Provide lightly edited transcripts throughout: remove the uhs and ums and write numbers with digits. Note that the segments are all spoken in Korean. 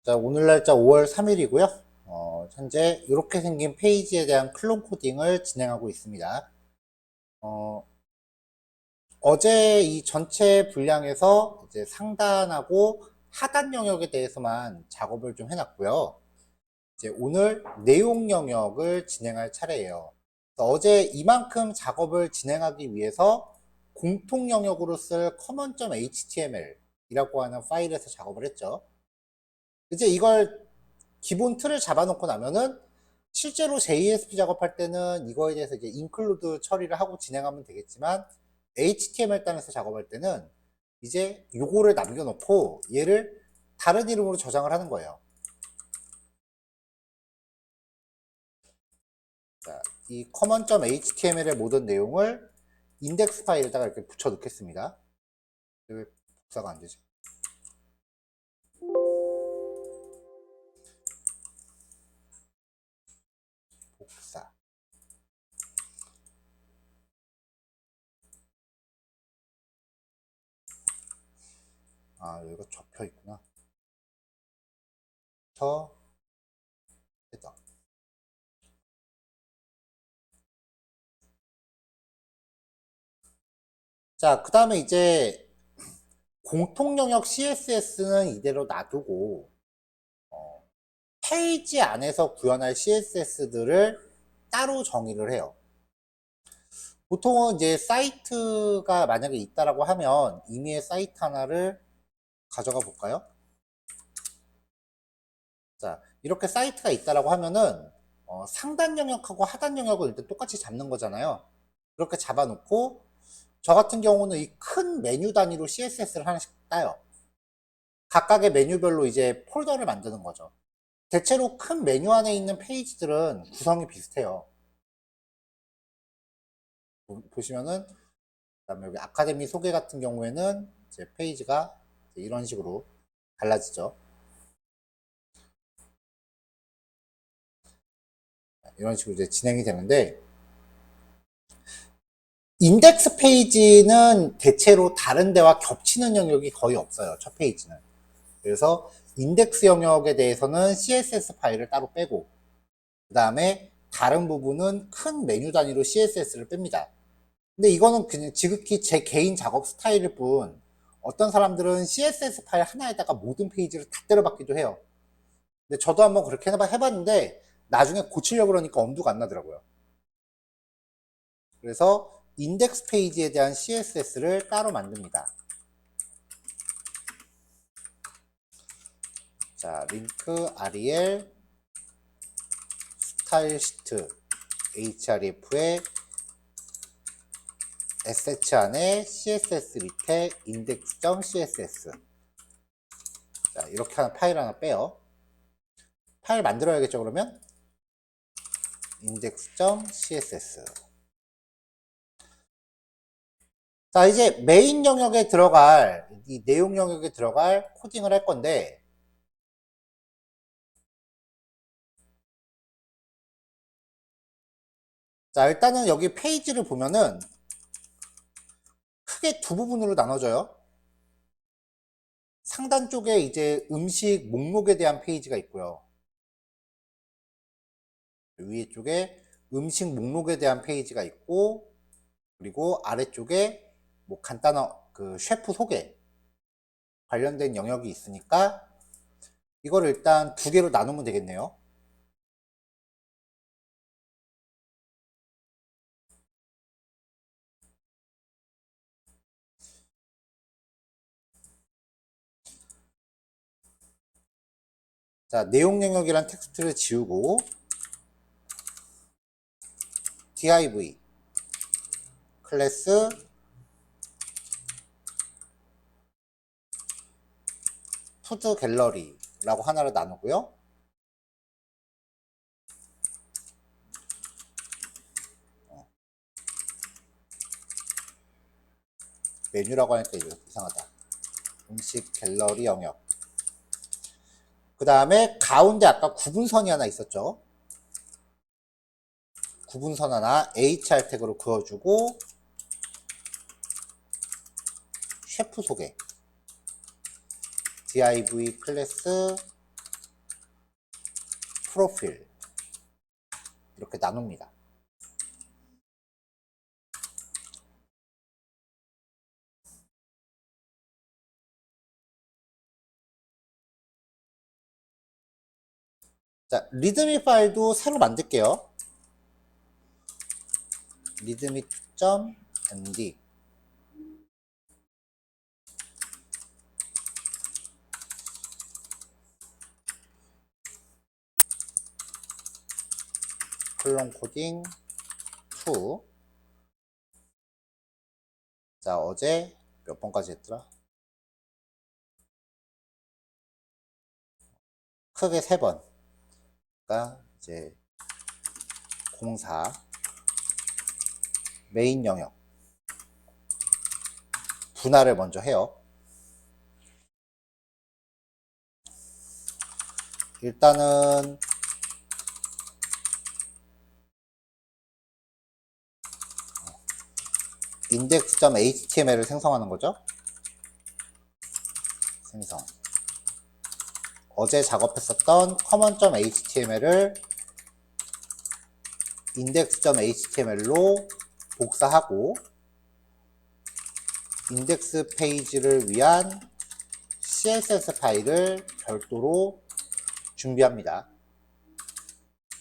자, 오늘 날짜 5월 3일이고요. 현재 이렇게 생긴 페이지에 대한 클론 코딩을 진행하고 있습니다. 어제 이 전체 분량에서 이제 상단하고 하단 영역에 대해서만 작업을 좀 해놨고요. 이제 오늘 내용 영역을 진행할 차례예요. 어제 이만큼 작업을 진행하기 위해서 공통 영역으로 쓸 common.html 이라고 하는 파일에서 작업을 했죠. 이제 이걸 기본 틀을 잡아놓고 나면은 실제로 JSP 작업할 때는 이거에 대해서 이제 include 처리를 하고 진행하면 되겠지만 HTML 단에서 작업할 때는 이제 요거를 남겨놓고 얘를 다른 이름으로 저장을 하는 거예요. 자, 이 common.html의 모든 내용을 인덱스 파일에다가 이렇게 붙여 넣겠습니다. 왜 복사가 안 되지? 복사. 아, 여기가 접혀 있구나. 됐다. 자, 그 다음에 이제 공통 영역 CSS는 이대로 놔두고 페이지 안에서 구현할 CSS들을 따로 정의를 해요. 보통은 이제 사이트가 만약에 있다라고 하면 임의의 사이트 하나를 가져가 볼까요? 자, 이렇게 사이트가 있다라고 하면은 상단 영역하고 하단 영역을 일단 똑같이 잡는 거잖아요. 그렇게 잡아놓고 저 같은 경우는 이 큰 메뉴 단위로 CSS를 하나씩 따요. 각각의 메뉴별로 이제 폴더를 만드는 거죠. 대체로 큰 메뉴 안에 있는 페이지들은 구성이 비슷해요. 보시면은 그다음에 여기 아카데미 소개 같은 경우에는 이제 페이지가 이제 이런 식으로 달라지죠. 이런 식으로 이제 진행이 되는데 인덱스 페이지는 대체로 다른 데와 겹치는 영역이 거의 없어요. 첫 페이지는. 그래서 인덱스 영역에 대해서는 CSS 파일을 따로 빼고 그 다음에 다른 부분은 큰 메뉴 단위로 CSS를 뺍니다. 근데 이거는 그냥 지극히 제 개인 작업 스타일일 뿐 어떤 사람들은 CSS 파일 하나에다가 모든 페이지를 다 때려박기도 해요. 근데 저도 한번 그렇게 해봤는데 나중에 고치려고 그러니까 엄두가 안 나더라고요. 그래서 인덱스 페이지에 대한 CSS를 따로 만듭니다. 자, 링크 rel 스타일 시트 href의 sh 안에 css 밑에 index.css 자, 이렇게 하는 파일 하나 빼요. 파일 만들어야겠죠, 그러면? index.css 자, 이제 메인 영역에 들어갈 이 내용 영역에 들어갈 코딩을 할 건데 자, 일단은 여기 페이지를 보면은 크게 두 부분으로 나눠져요. 상단 쪽에 이제 음식 목록에 대한 페이지가 있고요. 위에 쪽에 음식 목록에 대한 페이지가 있고 그리고 아래쪽에 뭐 간단한 그 셰프 소개 관련된 영역이 있으니까 이걸 일단 두 개로 나누면 되겠네요. 자, 내용 영역이란 텍스트를 지우고 div 클래스 푸드 갤러리라고 하나를 나누고요. 메뉴라고 하니까 이거 이상하다. 음식 갤러리 영역. 그 다음에 가운데 아까 구분선이 하나 있었죠. 구분선 하나 HR 태그로 그어주고 셰프 소개 div 클래스 프로필 이렇게 나눕니다. 자, 리드미 파일도 새로 만들게요. readme.md 콜론 코딩 2. 자, 어제 몇 번까지 했더라? 크게 3번. 그러니까 이제 04 메인 영역 분할을 먼저 해요. 일단은 index.html을 생성하는 거죠. 생성. 어제 작업했었던 common.html을 index.html로 복사하고 인덱스 페이지를 위한 CSS 파일을 별도로 준비합니다.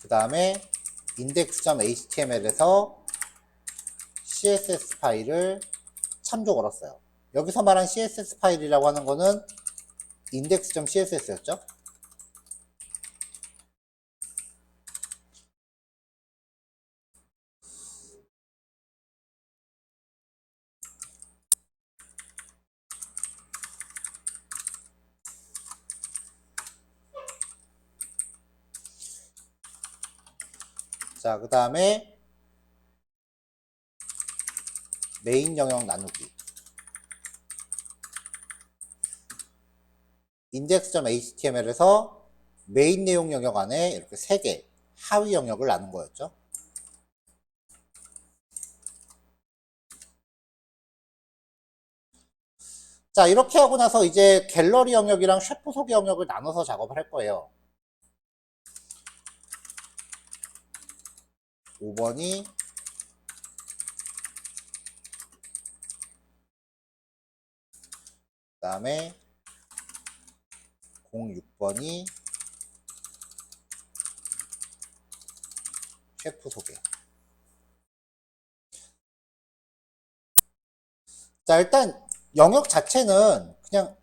그 다음에 index.html에서 CSS 파일을 참조 걸었어요. 여기서 말한 CSS 파일이라고 하는 거는 index.css였죠. 자, 그 다음에 메인 영역 나누기 index.html에서 메인 내용 영역 안에 이렇게 3개 하위 영역을 나눈 거였죠. 자, 이렇게 하고 나서 이제 갤러리 영역이랑 셰프 소개 영역을 나눠서 작업을 할 거예요. 5번이 그 다음에 06번이 셰프 소개. 자, 일단 영역 자체는 그냥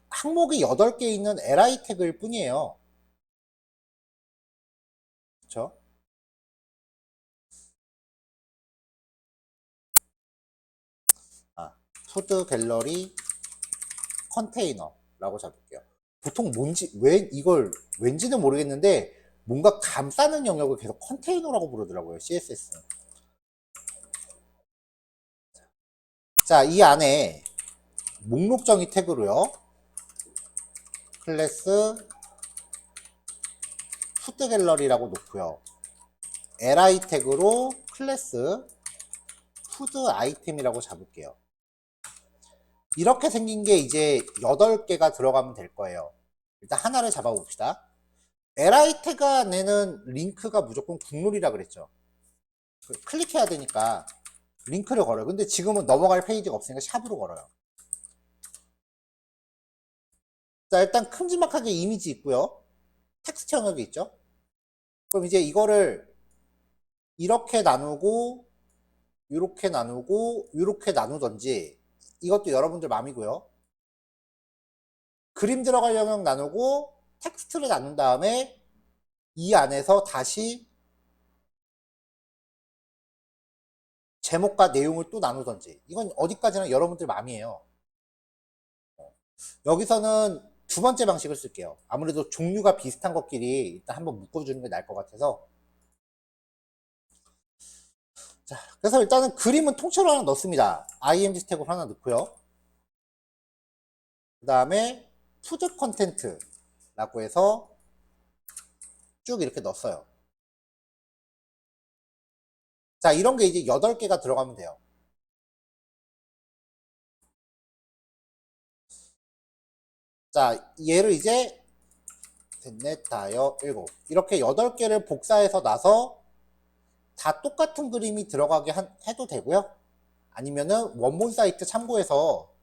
항목이 8개 있는 li 태그일 뿐이에요. 그쵸? 푸드 갤러리 컨테이너라고 잡을게요. 보통 뭔지, 왜 이걸 왠지는 모르겠는데 뭔가 감싸는 영역을 계속 컨테이너라고 부르더라고요, CSS는. 자, 이 안에 목록 정의 태그로요. 클래스 푸드 갤러리라고 놓고요. li 태그로 클래스 푸드 아이템이라고 잡을게요. 이렇게 생긴 게 이제 8개가 들어가면 될 거예요. 일단 하나를 잡아봅시다. li 태그가 내는 링크가 무조건 국룰이라 그랬죠. 클릭해야 되니까 링크를 걸어요. 근데 지금은 넘어갈 페이지가 없으니까 샵으로 걸어요. 자, 일단 큼지막하게 이미지 있고요. 텍스트 영역이 있죠. 그럼 이제 이거를 이렇게 나누고 이렇게 나누고 이렇게 나누던지, 이것도 여러분들 맘이고요. 그림 들어갈 영역 나누고 텍스트를 나눈 다음에 이 안에서 다시 제목과 내용을 또 나누던지, 이건 어디까지나 여러분들 맘이에요. 여기서는 두 번째 방식을 쓸게요. 아무래도 종류가 비슷한 것끼리 일단 한번 묶어주는 게 나을 것 같아서. 자, 그래서 일단은 그림은 통째로 하나 넣습니다. img 스택으로 하나 넣고요. 그 다음에 푸드 컨텐트라고 해서 쭉 이렇게 넣었어요. 자, 이런 게 이제 8개가 들어가면 돼요. 자, 얘를 이제 셋, 넷, 다여, 일곱. 이렇게 8개를 복사해서 나서 다 똑같은 그림이 들어가게 해도 되고요. 아니면은 원본 사이트 참고해서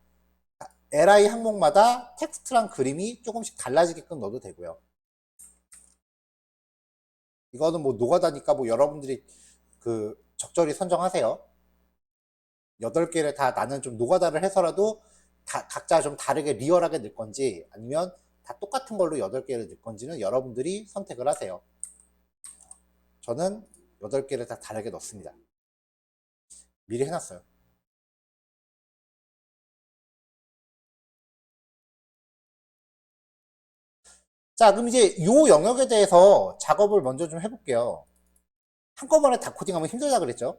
li 항목마다 텍스트랑 그림이 조금씩 달라지게끔 넣어도 되고요. 이거는 뭐 노가다니까 뭐 여러분들이 그 적절히 선정하세요. 8개를 다 나는 좀 노가다를 해서라도 다 각자 좀 다르게 리얼하게 넣을 건지 아니면 다 똑같은 걸로 8개를 넣을 건지는 여러분들이 선택을 하세요. 저는 8개를 다 다르게 넣습니다. 미리 해놨어요. 자, 그럼 이제 이 영역에 대해서 작업을 먼저 좀 해볼게요. 한꺼번에 다 코딩하면 힘들다 그랬죠?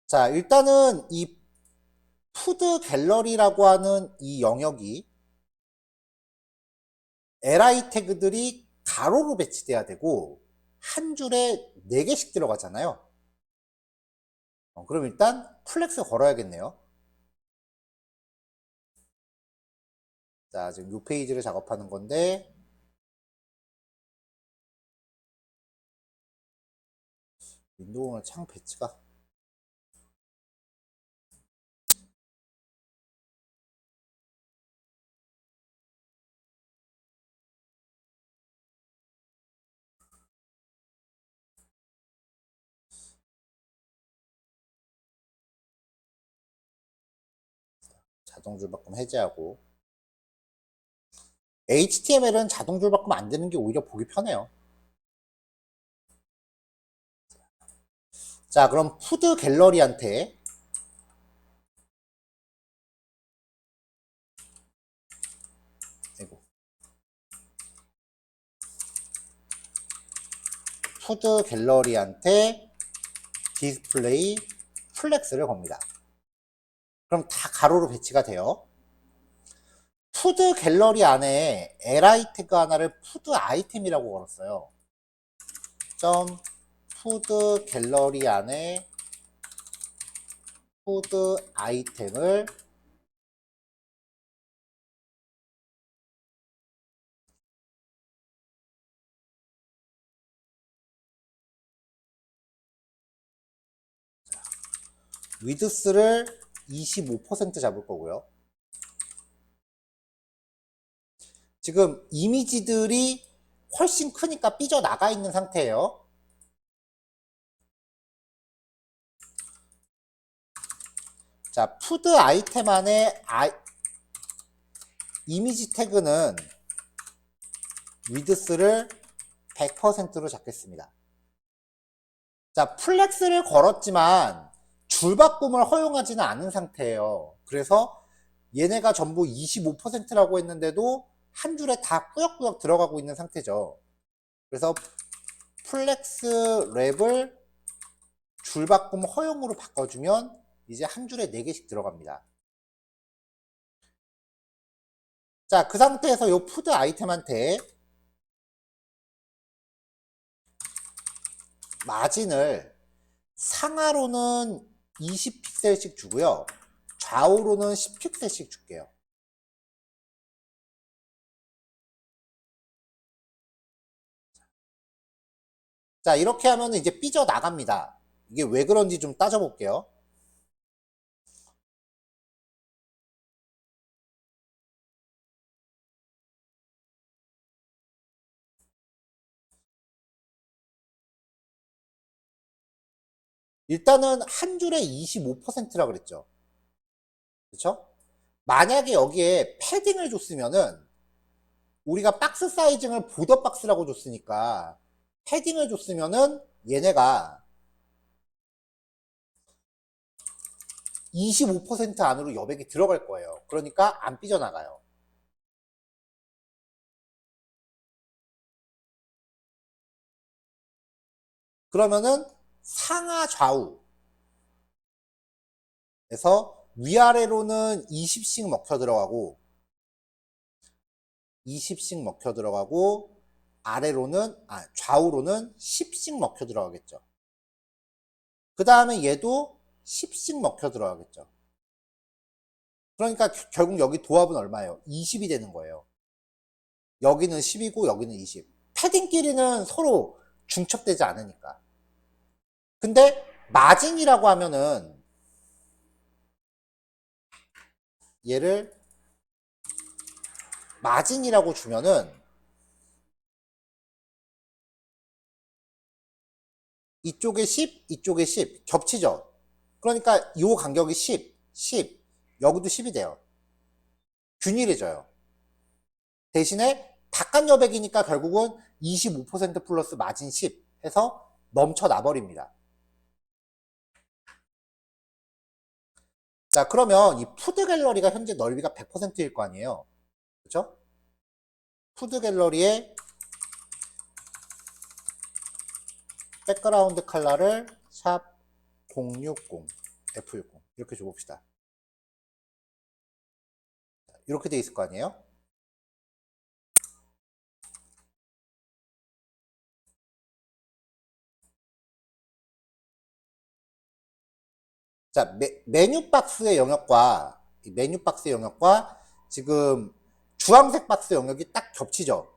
자, 일단은 이 푸드 갤러리라고 하는 이 영역이 li 태그들이 가로로 배치돼야 되고 한 줄에 4개씩 들어가잖아요. 그럼 일단 플렉스 걸어야겠네요. 자, 지금 이 페이지를 작업하는 건데 윈도우는 창 배치가 자동 줄바꿈 해제하고 HTML은 자동 줄바꿈 안 되는 게 오히려 보기 편해요. 자, 그럼 푸드 갤러리한테 푸드 갤러리한테 디스플레이 플렉스를 겁니다. 그럼 다 가로로 배치가 돼요. 푸드 갤러리 안에 li 태그 하나를 푸드 아이템이라고 걸었어요. 점 푸드 갤러리 안에 푸드 아이템을 위드스를 25% 잡을 거고요. 지금 이미지들이 훨씬 크니까 삐져나가 있는 상태예요. 자, 푸드 아이템 안에 이미지 태그는 위드스를 100%로 잡겠습니다. 자, 플렉스를 걸었지만 줄바꿈을 허용하지는 않은 상태예요. 그래서 얘네가 전부 25%라고 했는데도 한 줄에 다 꾸역꾸역 들어가고 있는 상태죠. 그래서 플렉스 랩을 줄바꿈 허용으로 바꿔주면 이제 한 줄에 4개씩 들어갑니다. 자, 그 상태에서 이 푸드 아이템한테 마진을 상하로는 20픽셀씩 주고요. 좌우로는 10픽셀씩 줄게요. 자, 이렇게 하면 이제 삐져나갑니다. 이게 왜 그런지 좀 따져볼게요. 일단은 한 줄에 25%라 그랬죠. 그렇죠? 만약에 여기에 패딩을 줬으면은 우리가 박스 사이징을 보더 박스라고 줬으니까 패딩을 줬으면은 얘네가 25% 안으로 여백이 들어갈 거예요. 그러니까 안 삐져나가요. 그러면은 상하 좌우에서 위아래로는 20씩 먹혀 들어가고 20씩 먹혀 들어가고 아래로는 좌우로는 10씩 먹혀 들어가겠죠. 그 다음에 얘도 10씩 먹혀 들어가겠죠. 그러니까 결국 여기 도합은 얼마예요? 20이 되는 거예요. 여기는 10이고 여기는 20. 패딩끼리는 서로 중첩되지 않으니까. 근데 마진이라고 하면은 얘를 마진이라고 주면은 이쪽에 10, 이쪽에 10 겹치죠. 그러니까 이 간격이 10, 10 여기도 10이 돼요. 균일해져요. 대신에 바깥 여백이니까 결국은 25% 플러스 마진 10 해서 넘쳐나 버립니다. 자, 그러면 이 푸드 갤러리가 현재 넓이가 100%일 거 아니에요. 그렇죠? 푸드 갤러리의 백그라운드 컬러를 샵 060 F60 이렇게 줘봅시다. 이렇게 돼 있을 거 아니에요. 자, 메뉴 박스의 영역과 메뉴 박스의 영역과 지금 주황색 박스 영역이 딱 겹치죠.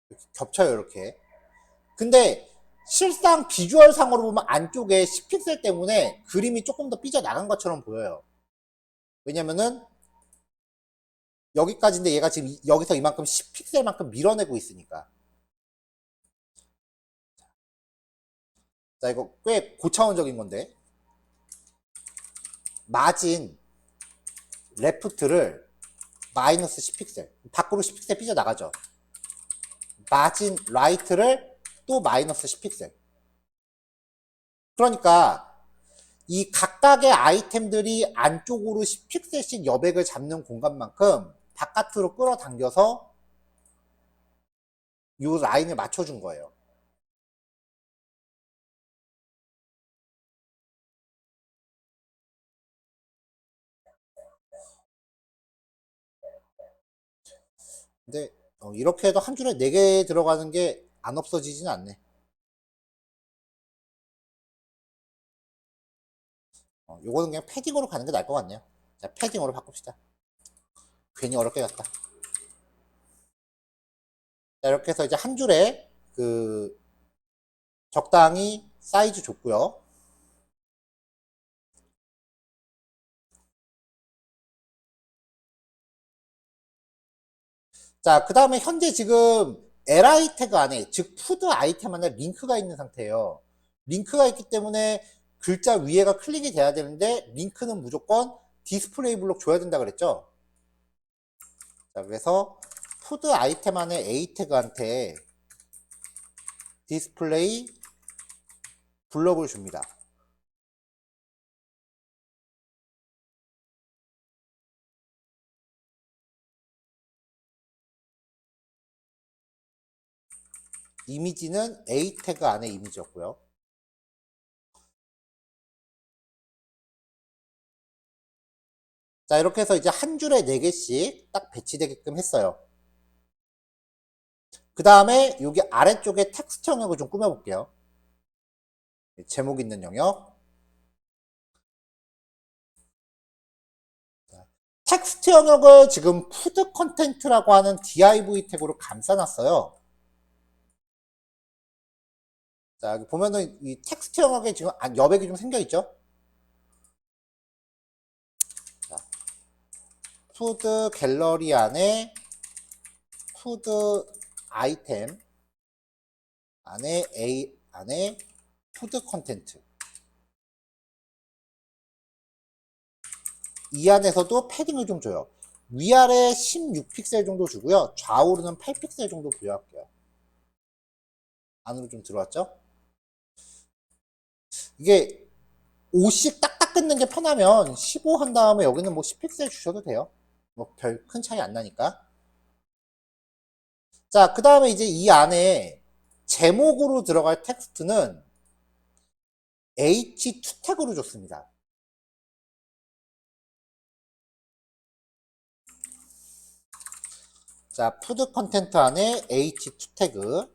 이렇게 겹쳐요, 이렇게. 근데 실상 비주얼 상으로 보면 안쪽에 10픽셀 때문에 그림이 조금 더 삐져나간 것처럼 보여요. 왜냐면은 여기까지인데 얘가 지금 여기서 이만큼 10픽셀만큼 밀어내고 있으니까. 자, 이거 꽤 고차원적인 건데. 마진 레프트를 마이너스 10픽셀. 밖으로 10픽셀 삐져나가죠. 마진 라이트를 또 마이너스 10픽셀. 그러니까 이 각각의 아이템들이 안쪽으로 10픽셀씩 여백을 잡는 공간만큼 바깥으로 끌어당겨서 이 라인을 맞춰준 거예요. 근데 이렇게 해도 한 줄에 4개 들어가는 게 안 없어지진 않네. 요거는 그냥 패딩으로 가는 게 나을 것 같네요. 자, 패딩으로 바꿉시다. 괜히 어렵게 갔다. 자, 이렇게 해서 이제 한 줄에 적당히 사이즈 줬고요. 자, 그 다음에 현재 지금 li 태그 안에, 즉 푸드 아이템 안에 링크가 있는 상태예요. 링크가 있기 때문에 글자 위에가 클릭이 돼야 되는데 링크는 무조건 디스플레이 블록 줘야 된다 그랬죠. 자, 그래서 푸드 아이템 안에 a 태그한테 디스플레이 블록을 줍니다. 이미지는 a 태그 안에 이미지였고요. 자, 이렇게 해서 이제 한 줄에 4개씩 딱 배치되게끔 했어요. 그 다음에 여기 아래쪽에 텍스트 영역을 좀 꾸며볼게요. 제목 있는 영역. 텍스트 영역을 지금 푸드 컨텐트라고 하는 div 태그로 감싸놨어요. 자, 여기 보면은 이 텍스트 영역에 지금 여백이 좀 생겨있죠? 자, 푸드 갤러리 안에 푸드 아이템 안에 푸드 컨텐트. 이 안에서도 패딩을 좀 줘요. 위아래 16픽셀 정도 주고요. 좌우로는 8픽셀 정도 부여할게요. 안으로 좀 들어왔죠? 이게 5씩 딱딱 끊는 게 편하면 15 한 다음에 여기는 뭐 10픽셀 주셔도 돼요. 뭐 별 큰 차이 안 나니까. 자, 그 다음에 이제 이 안에 제목으로 들어갈 텍스트는 H2 태그로 줬습니다. 자, 푸드 컨텐트 안에 H2 태그.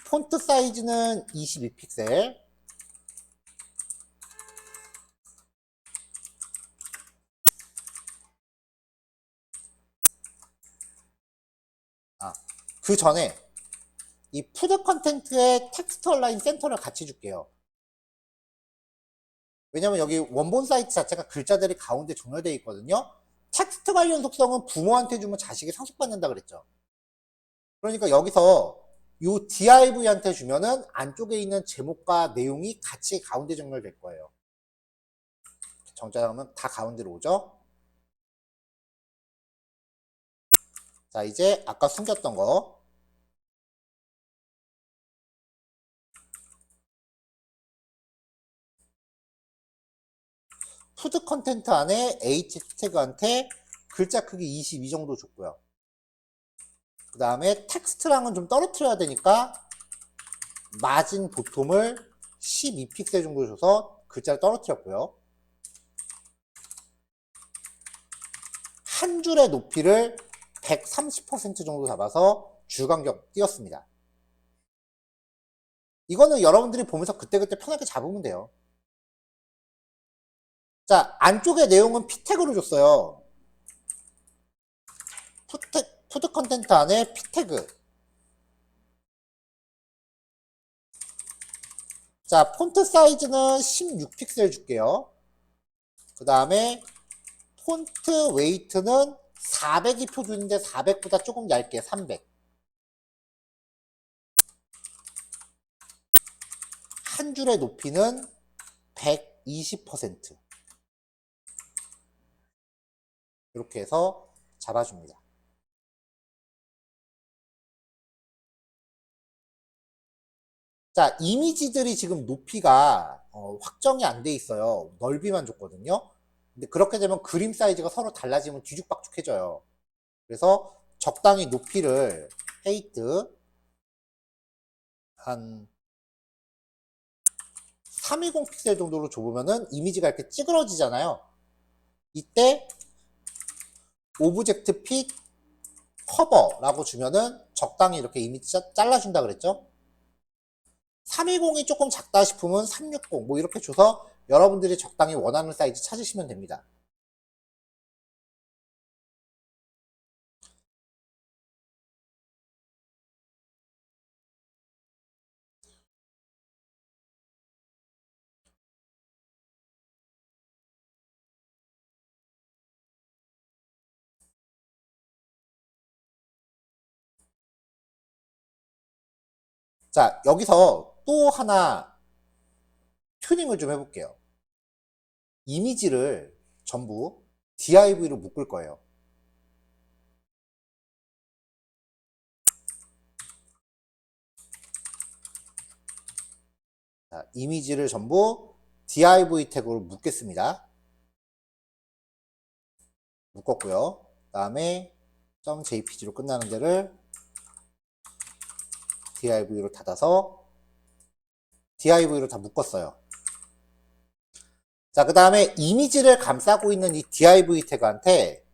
폰트 사이즈는 22픽셀. 그 전에 이 푸드 컨텐트의 텍스트 얼라인 센터를 같이 줄게요. 왜냐면 여기 원본 사이트 자체가 글자들이 가운데 정렬되어 있거든요. 텍스트 관련 속성은 부모한테 주면 자식이 상속받는다 그랬죠. 그러니까 여기서 이 div한테 주면은 안쪽에 있는 제목과 내용이 같이 가운데 정렬될 거예요. 정자하면 다 가운데로 오죠. 자, 이제 아까 숨겼던 거. 푸드 컨텐트 안에 H 태그한테 글자 크기 22 정도 줬고요. 그 다음에 텍스트랑은 좀 떨어뜨려야 되니까 마진 보통을 12픽셀 정도 줘서 글자를 떨어뜨렸고요. 한 줄의 높이를 130% 정도 잡아서 줄간격 띄웠습니다. 이거는 여러분들이 보면서 그때그때 편하게 잡으면 돼요. 자, 안쪽의 내용은 P 태그로 줬어요. 푸드 컨텐트 안에 P 태그. 자, 폰트 사이즈는 16픽셀 줄게요. 그 다음에 폰트 웨이트는 400이 표준인데 400보다 조금 얇게 300. 한 줄의 높이는 120%. 이렇게 해서 잡아줍니다. 자, 이미지들이 지금 높이가 확정이 안 돼 있어요. 넓이만 줬거든요. 근데 그렇게 되면 그림 사이즈가 서로 달라지면 뒤죽박죽해져요. 그래서 적당히 높이를 헤이트 한 320 픽셀 정도로 좁으면은 이미지가 이렇게 찌그러지잖아요. 이때 오브젝트 핏 커버라고 주면은 적당히 이렇게 이미지 잘라준다 그랬죠. 320이 조금 작다 싶으면 360 뭐 이렇게 줘서 여러분들이 적당히 원하는 사이즈 찾으시면 됩니다. 자, 여기서 또 하나 튜닝을 좀 해볼게요. 이미지를 전부 div로 묶을 거예요. 자, 이미지를 전부 div 태그로 묶겠습니다. 묶었고요. 그 다음에 .jpg로 끝나는 데를 div로 닫아서 div로 다 묶었어요. 자, 그 다음에 이미지를 감싸고 있는 이 div 태그한테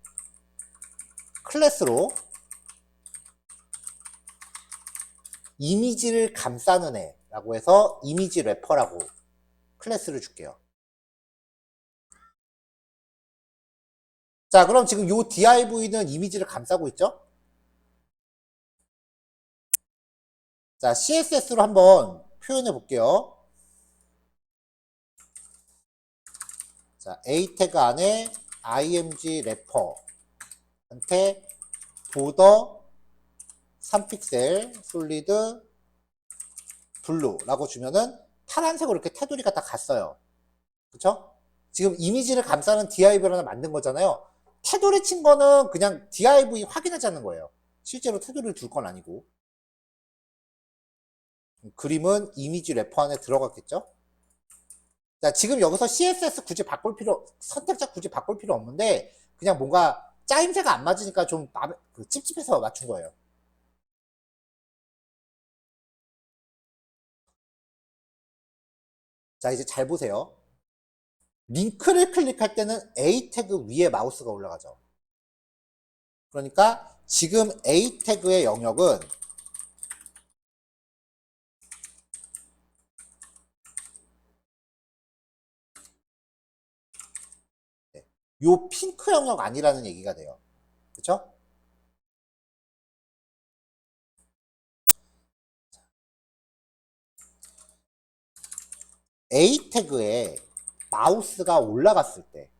클래스로 이미지를 감싸는 애라고 해서 이미지 래퍼라고 클래스를 줄게요. 자, 그럼 지금 이 div는 이미지를 감싸고 있죠? 자, CSS로 한번 표현해 볼게요. 자, A 태그 안에 img 래퍼한테 보더 3픽셀 솔리드 블루라고 주면은 파란색으로 이렇게 테두리가 다 갔어요. 그쵸? 지금 이미지를 감싸는 div를 하나 만든 거잖아요. 테두리 친 거는 그냥 div 확인하자는 거예요. 실제로 테두리를 둘 건 아니고. 그림은 이미지 래퍼 안에 들어갔겠죠? 자, 지금 여기서 CSS 굳이 바꿀 필요, 선택자 굳이 바꿀 필요 없는데, 그냥 뭔가 짜임새가 안 맞으니까 좀 찝찝해서 맞춘 거예요. 자, 이제 잘 보세요. 링크를 클릭할 때는 A 태그 위에 마우스가 올라가죠. 그러니까 지금 A 태그의 영역은 요 핑크 영역 아니라는 얘기가 돼요. 그쵸? A 태그에 마우스가 올라갔을 때,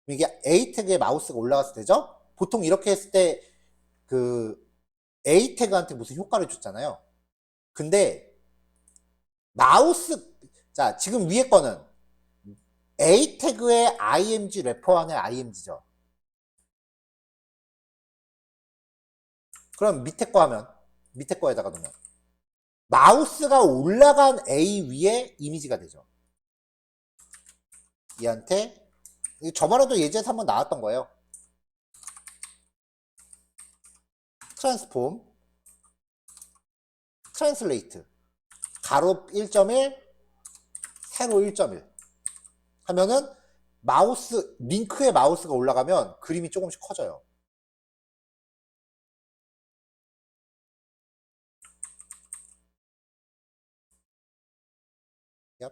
이게 A 태그에 마우스가 올라갔을 때죠? 보통 이렇게 했을 때, 그, A 태그한테 무슨 효과를 줬잖아요. 근데, 마우스, 자, 지금 위에 거는 A 태그에 img 래퍼 안에 img죠. 그럼 밑에 거 하면, 밑에 거에다가 놓으면, 마우스가 올라간 A 위에 이미지가 되죠. 얘한테, 저번에도 예제에서 한번 나왔던 거예요. 트랜스폼, 트랜슬레이트, 가로 1.1, 세로 1.1 하면은 마우스, 링크에 마우스가 올라가면 그림이 조금씩 커져요. 얍.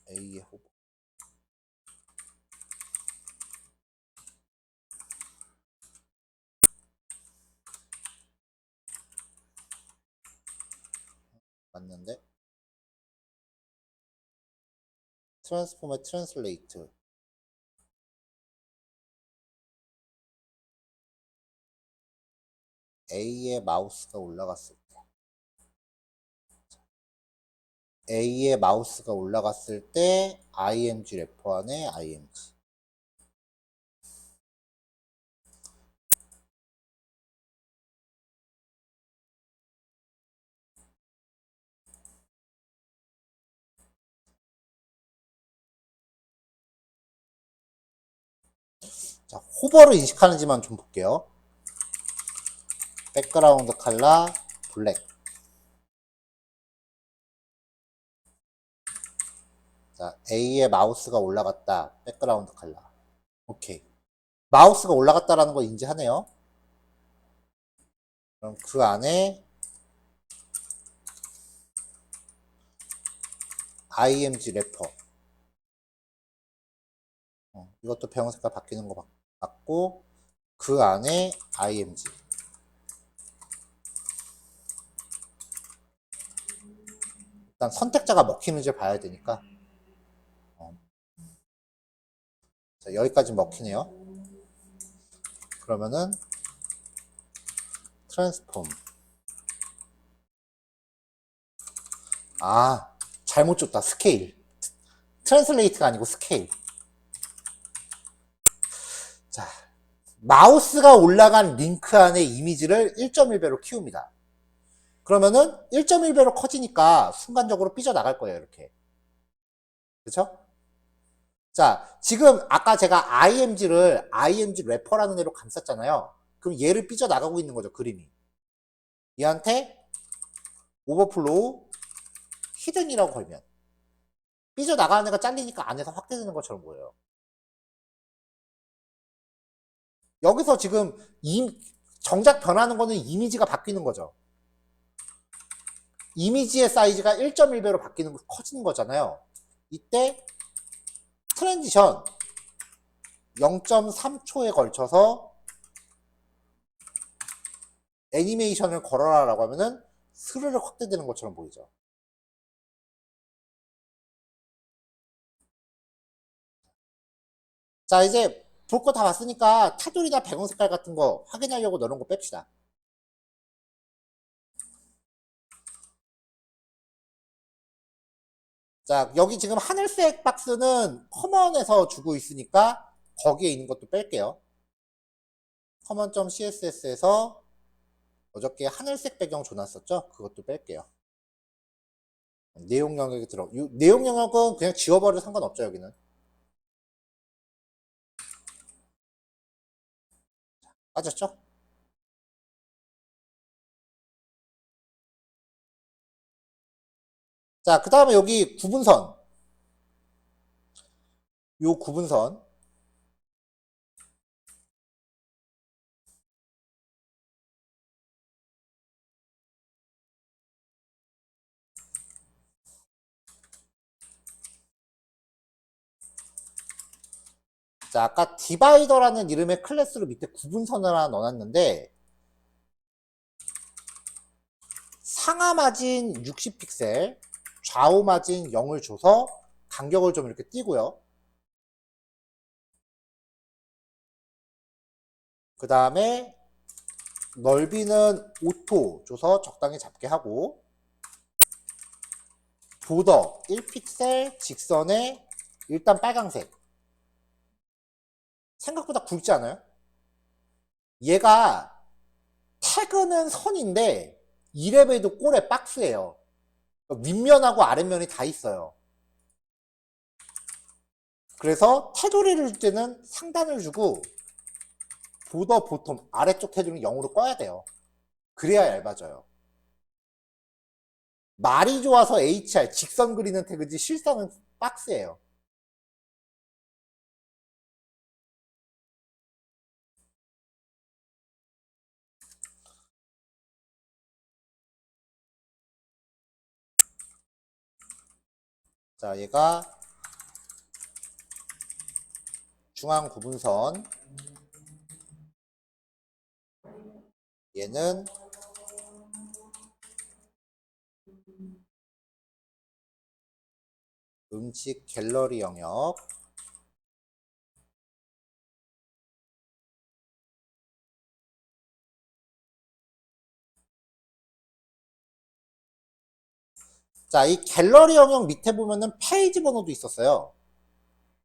A의 호보. 맞는데? 트랜스폼의 트랜슬레이트. A의 마우스가 올라갔을 때. A의 마우스가 올라갔을 때 img 래퍼 안에 img. 자, 호버를 인식하는지만 좀 볼게요. 백그라운드 컬러 블랙. 자, A의 마우스가 올라갔다. 백그라운드 컬러. 오케이. 마우스가 올라갔다라는 거 인지하네요. 그럼 그 안에 img 래퍼. 이것도 배경 색깔 바뀌는 거 맞고, 그 안에 img. 일단 선택자가 먹히는지 봐야 되니까. 자, 여기까지 먹히네요. 그러면은 트랜스폼. 아, 잘못 줬다. 스케일. 트랜슬레이트가 아니고 스케일. 자, 마우스가 올라간 링크 안에 이미지를 1.1배로 키웁니다. 그러면은 1.1배로 커지니까 순간적으로 삐져나갈 거예요. 이렇게. 그쵸? 자, 지금 아까 제가 img 래퍼라는 애로 감쌌잖아요. 그럼 얘를 삐져나가고 있는 거죠. 그림이. 얘한테 오버플로우 히든이라고 걸면 삐져나가는 애가 잘리니까 안에서 확대되는 것처럼 보여요. 여기서 지금 정작 변하는 거는 이미지가 바뀌는 거죠. 이미지의 사이즈가 1.1배로 바뀌는 거 커지는 거잖아요. 이때 트랜지션 0.3초에 걸쳐서 애니메이션을 걸어라 라고 하면은 스르르 확대되는 것처럼 보이죠. 자, 이제 볼 거 다 봤으니까 타돌이나 배경 색깔 같은 거 확인하려고 넣은 거 뺍시다. 자, 여기 지금 하늘색 박스는 커먼에서 주고 있으니까 거기에 있는 것도 뺄게요. 커먼.css에서 어저께 하늘색 배경 줘놨었죠? 그것도 뺄게요. 내용 영역에 내용 영역은 그냥 지워버려도 상관없죠, 여기는. 빠졌죠? 자, 그 다음에 여기 구분선. 요 구분선 자, 아까 디바이더라는 이름의 클래스로 밑에 구분선을 하나 넣어놨는데 상하 마진 60픽셀, 좌우 마진 0을 줘서 간격을 좀 이렇게 띄고요. 그 다음에 넓이는 오토 줘서 적당히 잡게 하고 보더 1픽셀 직선에 일단 빨강색. 생각보다 굵지 않아요? 얘가 태그는 선인데 이레벨도 꼴에 박스예요. 윗면하고 아랫면이 다 있어요. 그래서 테두리를 줄 때는 상단을 주고 보더 보텀 아래쪽 테두리는 0으로 꺼야 돼요. 그래야 얇아져요. 말이 좋아서 HR 직선 그리는 태그지 실상은 박스예요. 자, 얘가 중앙 구분선, 얘는 음식 갤러리 영역, 자, 이 갤러리 영역 밑에 보면은 페이지 번호도 있었어요.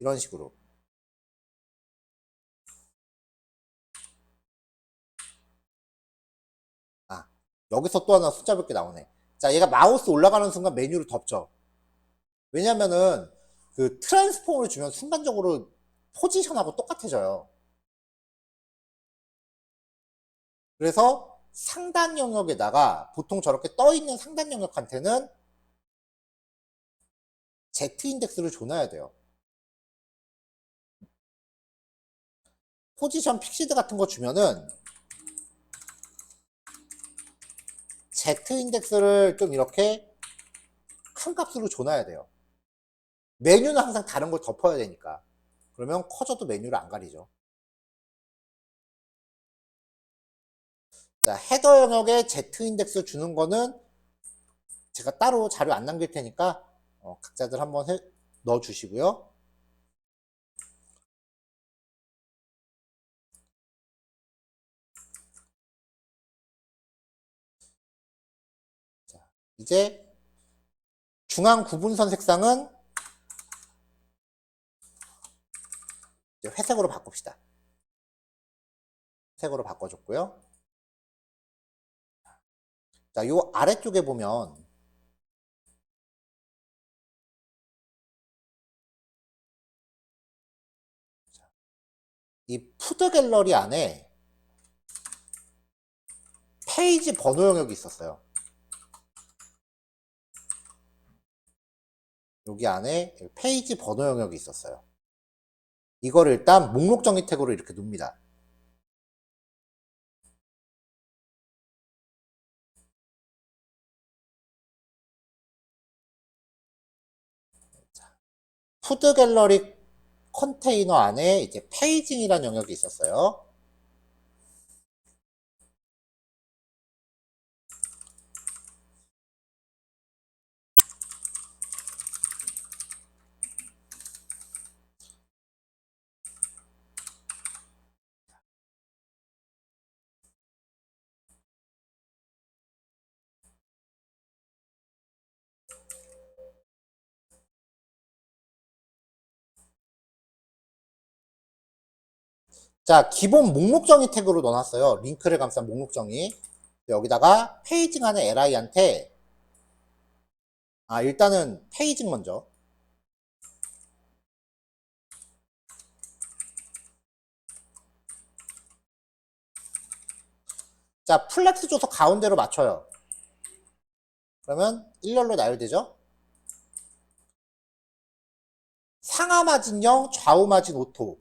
이런 식으로. 아, 여기서 또 하나 숫자 몇 개 나오네. 자, 얘가 마우스 올라가는 순간 메뉴를 덮죠. 왜냐면은 그 트랜스폼을 주면 순간적으로 포지션하고 똑같아져요. 그래서 상단 영역에다가 보통 저렇게 떠 있는 상단 영역한테는 Z 인덱스를 줘놔야 돼요. 포지션 픽시드 같은 거 주면은 Z 인덱스를 좀 이렇게 큰 값으로 줘놔야 돼요. 메뉴는 항상 다른 걸 덮어야 되니까. 그러면 커져도 메뉴를 안 가리죠. 자, 헤더 영역에 Z 인덱스 주는 거는 제가 따로 자료 안 남길 테니까 각자들 한번 넣어 주시고요. 자, 이제 중앙 구분선 색상은 이제 회색으로 바꿉시다. 색으로 바꿔줬고요. 자, 요 아래쪽에 보면 이 푸드 갤러리 안에 페이지 번호 영역이 있었어요. 여기 안에 페이지 번호 영역이 있었어요. 이거를 일단 목록 정의 태그로 이렇게 둡니다. 푸드 갤러리 컨테이너 안에 이제 페이징이라는 영역이 있었어요. 자, 기본 목록 정의 태그로 넣어놨어요. 링크를 감싼 목록 정의. 여기다가 페이징 안에 li한테 일단은 페이징 먼저. 자, 플렉스 줘서 가운데로 맞춰요. 그러면 일렬로 나열되죠? 상하 마진 0, 좌우 마진 오토.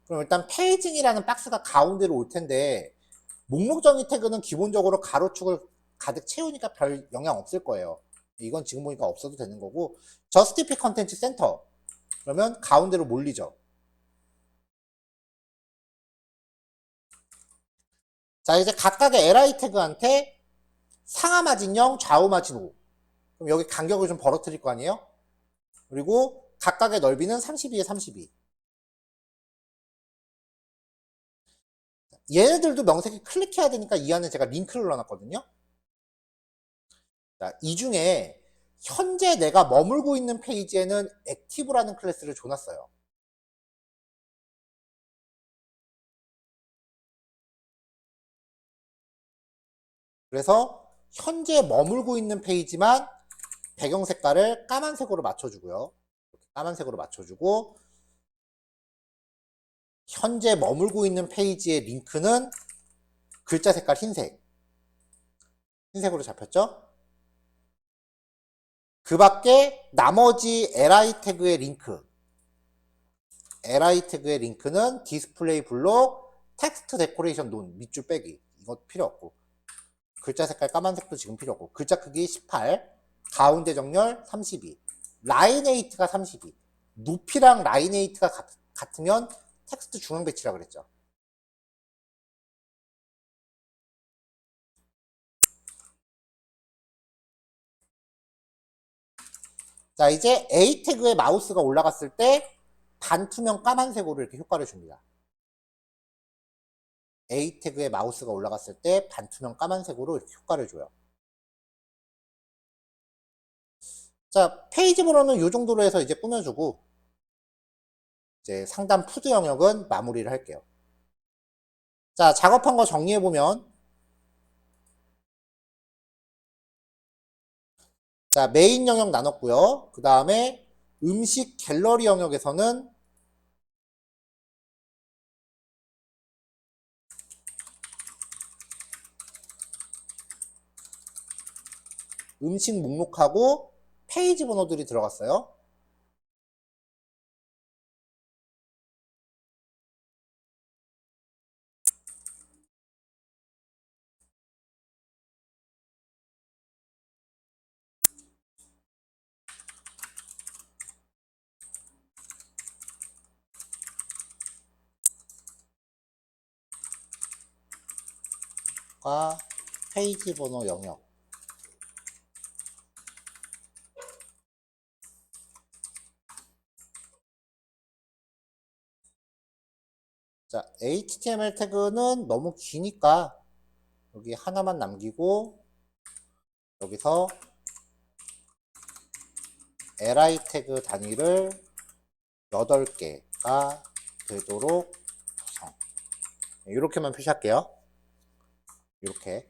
그럼 일단 페이징이라는 박스가 가운데로 올 텐데 목록 정의 태그는 기본적으로 가로축을 가득 채우니까 별 영향 없을 거예요. 이건 지금 보니까 없어도 되는 거고, 저스티피 컨텐츠 센터. 그러면 가운데로 몰리죠. 자, 이제 각각의 li 태그한테 상하 마진 0, 좌우 마진 5. 그럼 여기 간격을 좀 벌어뜨릴 거 아니에요? 그리고 각각의 넓이는 32에 32. 얘네들도 명색이 클릭해야 되니까 이 안에 제가 링크를 넣어놨거든요. 자, 이 중에 현재 내가 머물고 있는 페이지에는 액티브라는 클래스를 줘놨어요. 그래서 현재 머물고 있는 페이지만 배경 색깔을 까만색으로 맞춰주고요. 까만색으로 맞춰주고, 현재 머물고 있는 페이지의 링크는 글자 색깔 흰색. 흰색으로 잡혔죠? 그 밖에 나머지 li 태그의 링크는 디스플레이 블록, 텍스트 데코레이션 논, 밑줄 빼기. 이거 필요 없고. 글자 색깔 까만색도 지금 필요 없고. 글자 크기 18, 가운데 정렬 32, 라인에이트가 32. 높이랑 라인에이트가 같으면 텍스트 중앙 배치라 그랬죠. 자, 이제 A 태그에 마우스가 올라갔을 때 반투명 까만색으로 이렇게 효과를 줍니다. A 태그에 마우스가 올라갔을 때 반투명 까만색으로 이렇게 효과를 줘요. 자, 페이지 번호는 이 정도로 해서 이제 꾸며주고, 이제 상단 푸드 영역은 마무리를 할게요. 자, 작업한 거 정리해보면, 자, 메인 영역 나눴고요. 그 다음에 음식 갤러리 영역에서는 음식 목록하고 페이지 번호들이 들어갔어요. 과 페이지 번호 영역. 자, HTML 태그는 너무 기니까 여기 하나만 남기고 여기서 li 태그 단위를 8개가 되도록 구성. 이렇게만 표시할게요. 이렇게.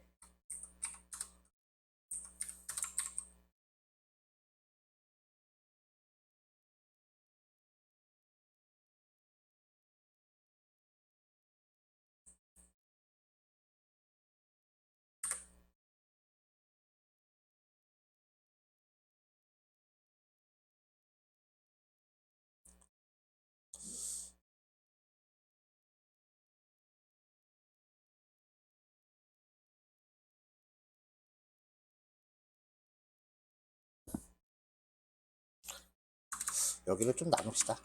여기를 좀 나눕시다.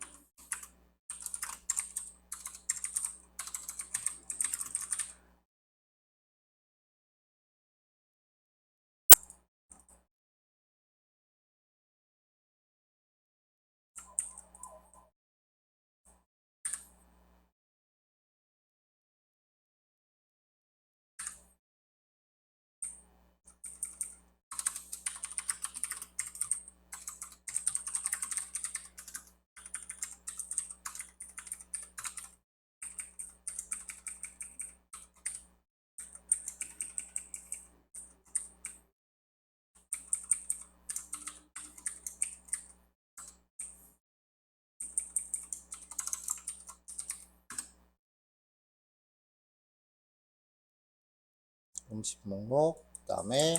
음식 목록, 그 다음에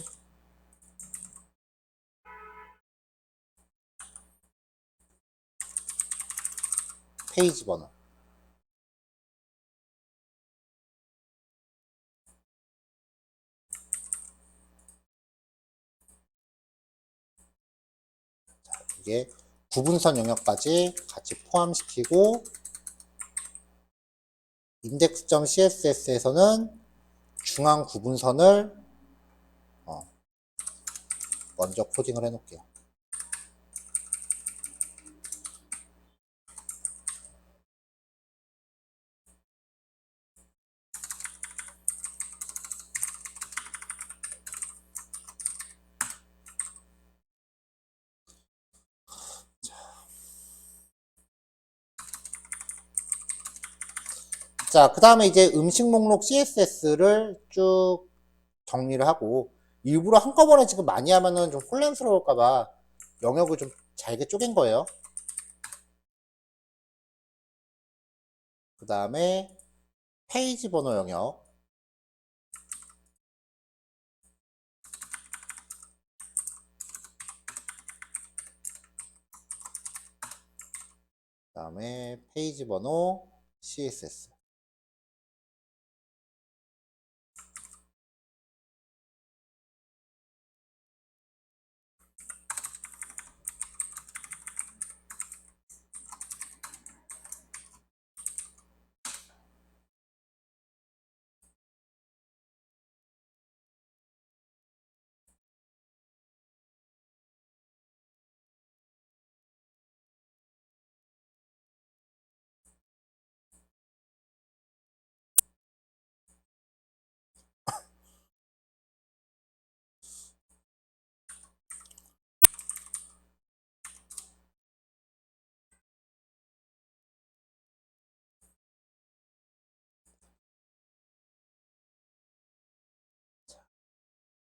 페이지 번호. 이게 구분선 영역까지 같이 포함시키고 index.css에서는 중앙 구분선을 먼저 코딩을 해 놓을게요. 자, 그 다음에 이제 음식 목록 CSS를 쭉 정리를 하고, 일부러 한꺼번에 지금 많이 하면은 좀 혼란스러울까봐 영역을 좀 잘게 쪼갠 거예요. 그 다음에 페이지 번호 영역. 그 다음에 페이지 번호 CSS.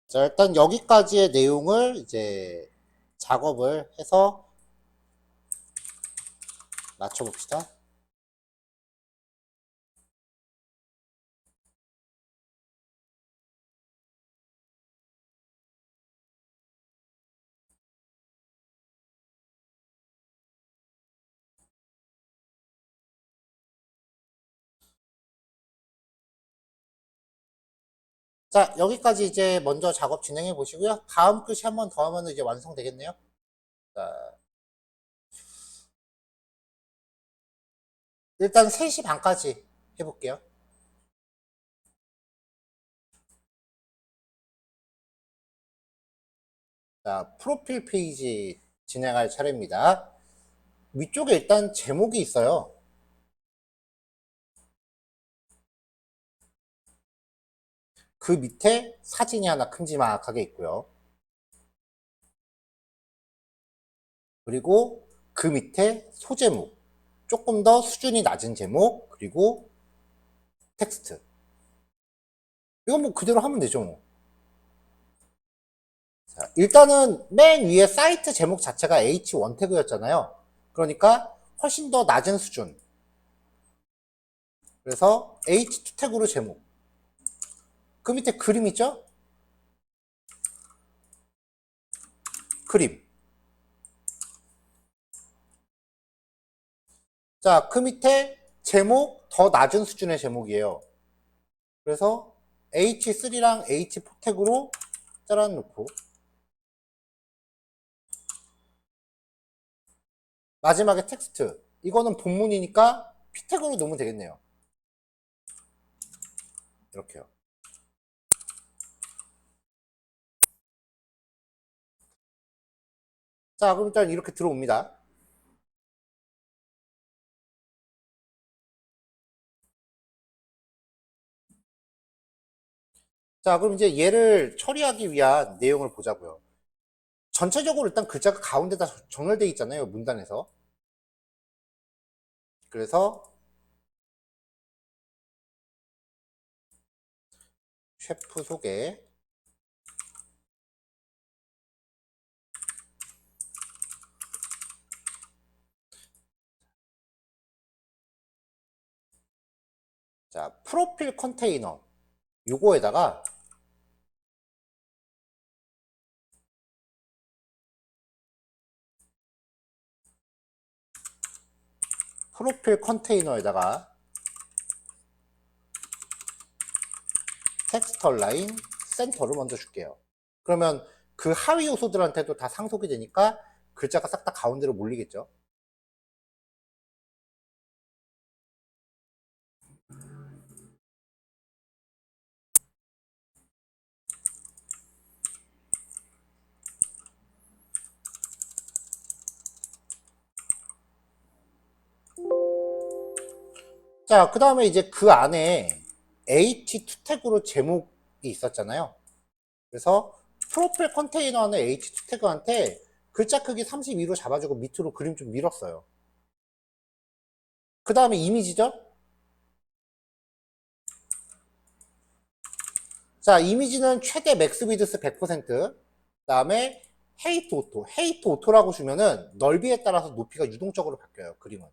자, 일단 여기까지의 내용을 이제 작업을 해서 맞춰봅시다. 자, 여기까지 이제 먼저 작업 진행해 보시고요. 다음 글씨 한 번 더 하면 이제 완성되겠네요. 자, 일단 3시 반까지 해볼게요. 자, 프로필 페이지 진행할 차례입니다. 위쪽에 일단 제목이 있어요. 그 밑에 사진이 하나 큼지막하게 있고요. 그리고 그 밑에 소제목, 조금 더 수준이 낮은 제목, 그리고 텍스트. 이건 뭐 그대로 하면 되죠, 뭐. 자, 일단은 맨 위에 사이트 제목 자체가 H1 태그였잖아요. 그러니까 훨씬 더 낮은 수준. 그래서 H2 태그로 제목. 그 밑에 그림 있죠? 그림. 자, 그 밑에 제목 더 낮은 수준의 제목이에요. 그래서 H3랑 H4 태그로 잘라 놓고 마지막에 텍스트. 이거는 본문이니까 P 태그로 넣으면 되겠네요. 이렇게요. 자, 그럼 일단 이렇게 들어옵니다. 자, 그럼 이제 얘를 처리하기 위한 내용을 보자고요. 전체적으로 일단 글자가 가운데다 정렬되어 있잖아요. 문단에서. 그래서 셰프 소개. 자, 프로필 컨테이너. 요거에다가 프로필 컨테이너에다가 텍스트 얼라인 센터를 먼저 줄게요. 그러면 그 하위 요소들한테도 다 상속이 되니까 글자가 싹 다 가운데로 몰리겠죠. 자, 그 다음에 이제 그 안에 H2 태그로 제목이 있었잖아요. 그래서 프로필 컨테이너 안에 H2 태그한테 글자 크기 32로 잡아주고 밑으로 그림 좀 밀었어요. 그 다음에 이미지죠? 자, 이미지는 최대 맥스 비드스 100%, 그 다음에 헤이트 오토. 헤이트 오토라고 주면은 넓이에 따라서 높이가 유동적으로 바뀌어요, 그림은.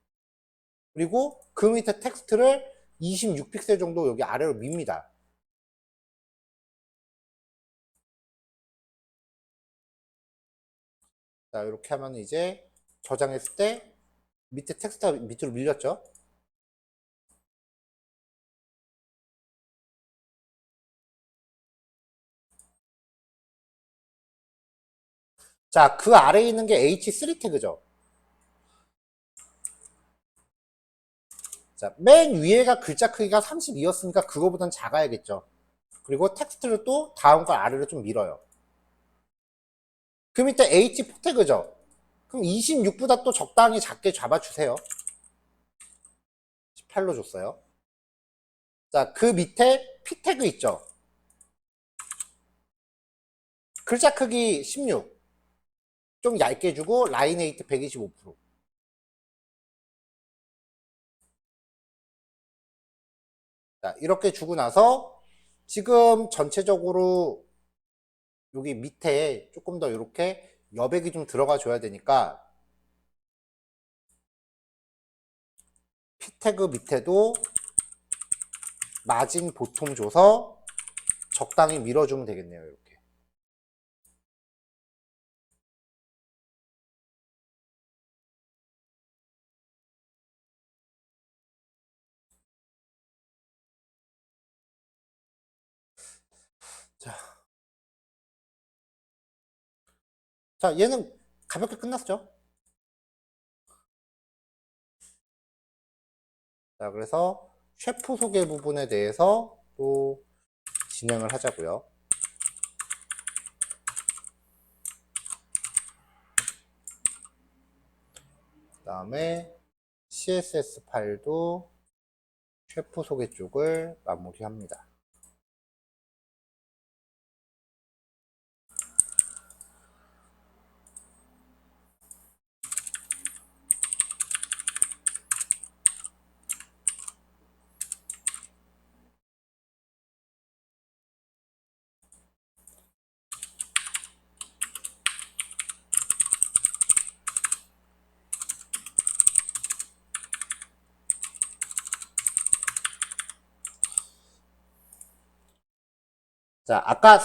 그리고 그 밑에 텍스트를 26픽셀 정도 여기 아래로 밉니다. 자, 이렇게 하면 이제 저장했을 때 밑에 텍스트가 밑으로 밀렸죠. 자, 그 아래에 있는 게 H3 태그죠. 자, 맨 위에가 글자 크기가 32였으니까 그거보단 작아야겠죠. 그리고 텍스트를 또 다음 걸 아래로 좀 밀어요. 그 밑에 H4 태그죠. 그럼 26보다 또 적당히 작게 잡아주세요. 18로 줬어요. 자, 그 밑에 P 태그 있죠. 글자 크기 16. 좀 얇게 주고 라인 웨이트 125%. 자, 이렇게 주고 나서 지금 전체적으로 여기 밑에 조금 더 이렇게 여백이 좀 들어가 줘야 되니까 P 태그 밑에도 마진 보통 줘서 적당히 밀어주면 되겠네요. 이렇게. 자, 자, 얘는 가볍게 끝났죠. 자, 그래서 셰프 소개 부분에 대해서 또 진행을 하자고요. 그 다음에 CSS 파일도 셰프 소개 쪽을 마무리합니다. 자, 아까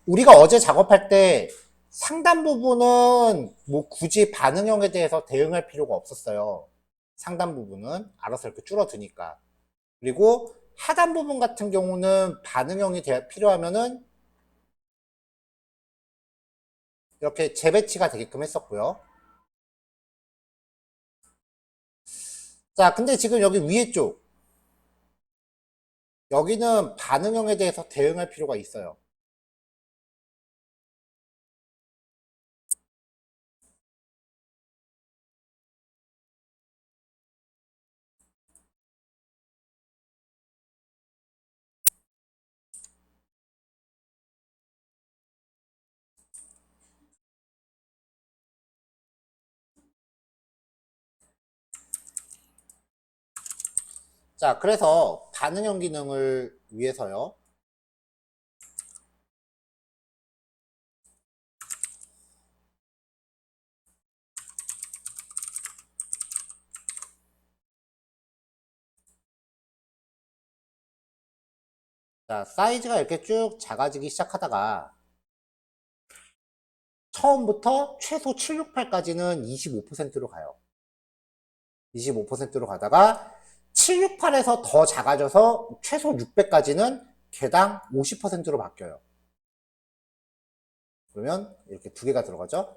우리가 어제 작업할 때 상단 부분은 뭐 굳이 반응형에 대해서 대응할 필요가 없었어요. 상단 부분은 알아서 이렇게 줄어드니까. 그리고 하단 부분 같은 경우는 반응형이 필요하면은 이렇게 재배치가 되게끔 했었고요. 자, 근데 지금 여기 위에 쪽 여기는 반응형에 대해서 대응할 필요가 있어요. 자, 그래서 반응형 기능을 위해서요. 자, 사이즈가 이렇게 쭉 작아지기 시작하다가 처음부터 최소 768까지는 25%로 가요. 25%로 가다가 768에서 더 작아져서 최소 600까지는 개당 50%로 바뀌어요. 그러면 이렇게 두 개가 들어가죠.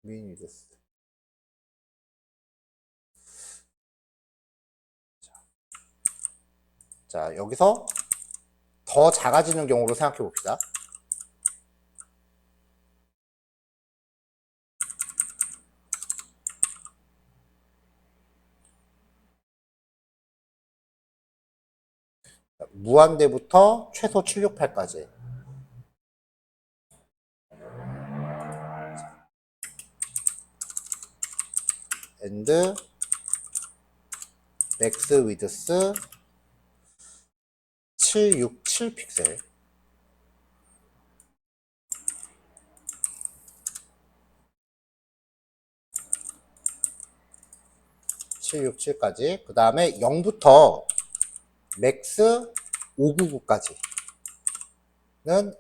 미니리스. 자, 여기서 더 작아지는 경우로 생각해 봅시다. 무한대부터 최소 768까지. and 맥스 위드스 767 픽셀. (767까지) 그 다음에 0부터 맥스 599까지는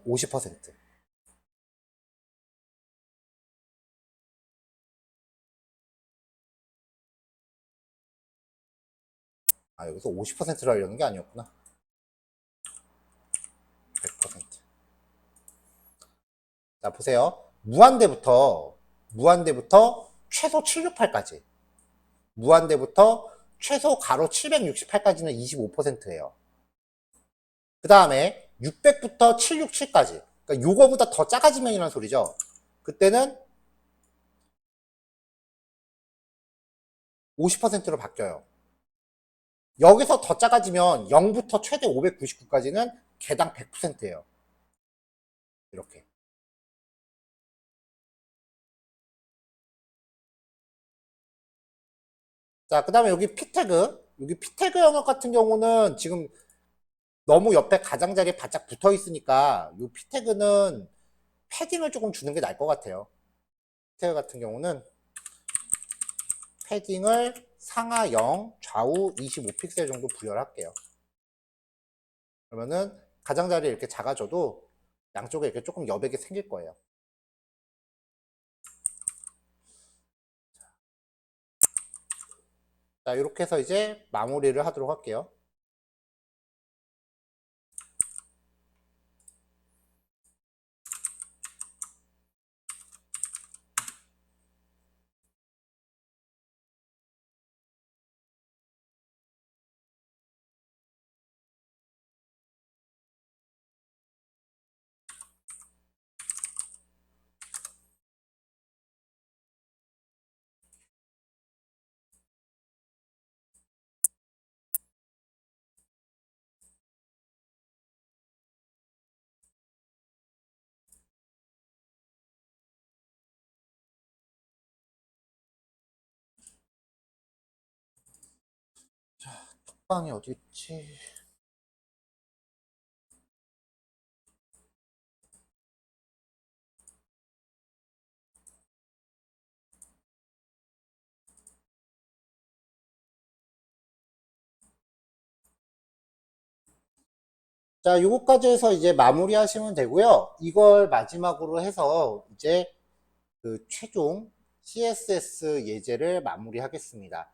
50%. 아, 여기서 50%로 하려는 게 아니었구나. 100%. 자, 보세요. 무한대부터 최소 768까지. 무한대부터 최소 가로 768까지는 25%예요. 그 다음에 600부터 767까지. 그러니까 요거보다 더 작아지면이라는 소리죠. 그때는 50%로 바뀌어요. 여기서 더 작아지면 0부터 최대 599까지는 개당 100%예요. 이렇게. 자, 그 다음에 여기 피태그. 여기 피태그 영역 같은 경우는 지금 너무 옆에 가장자리에 바짝 붙어 있으니까 이 피태그는 패딩을 조금 주는 게 나을 것 같아요. 피태그 같은 경우는 패딩을 상하 0, 좌우 25픽셀 정도 부여를 할게요. 그러면은 가장자리 이렇게 작아져도 양쪽에 이렇게 조금 여백이 생길 거예요. 자, 이렇게 해서 이제 마무리를 하도록 할게요. 톡방이 어디 있지? 자, 요거까지 해서 이제 마무리 하시면 되고요. 이걸 마지막으로 해서 이제 그 최종 CSS 예제를 마무리하겠습니다.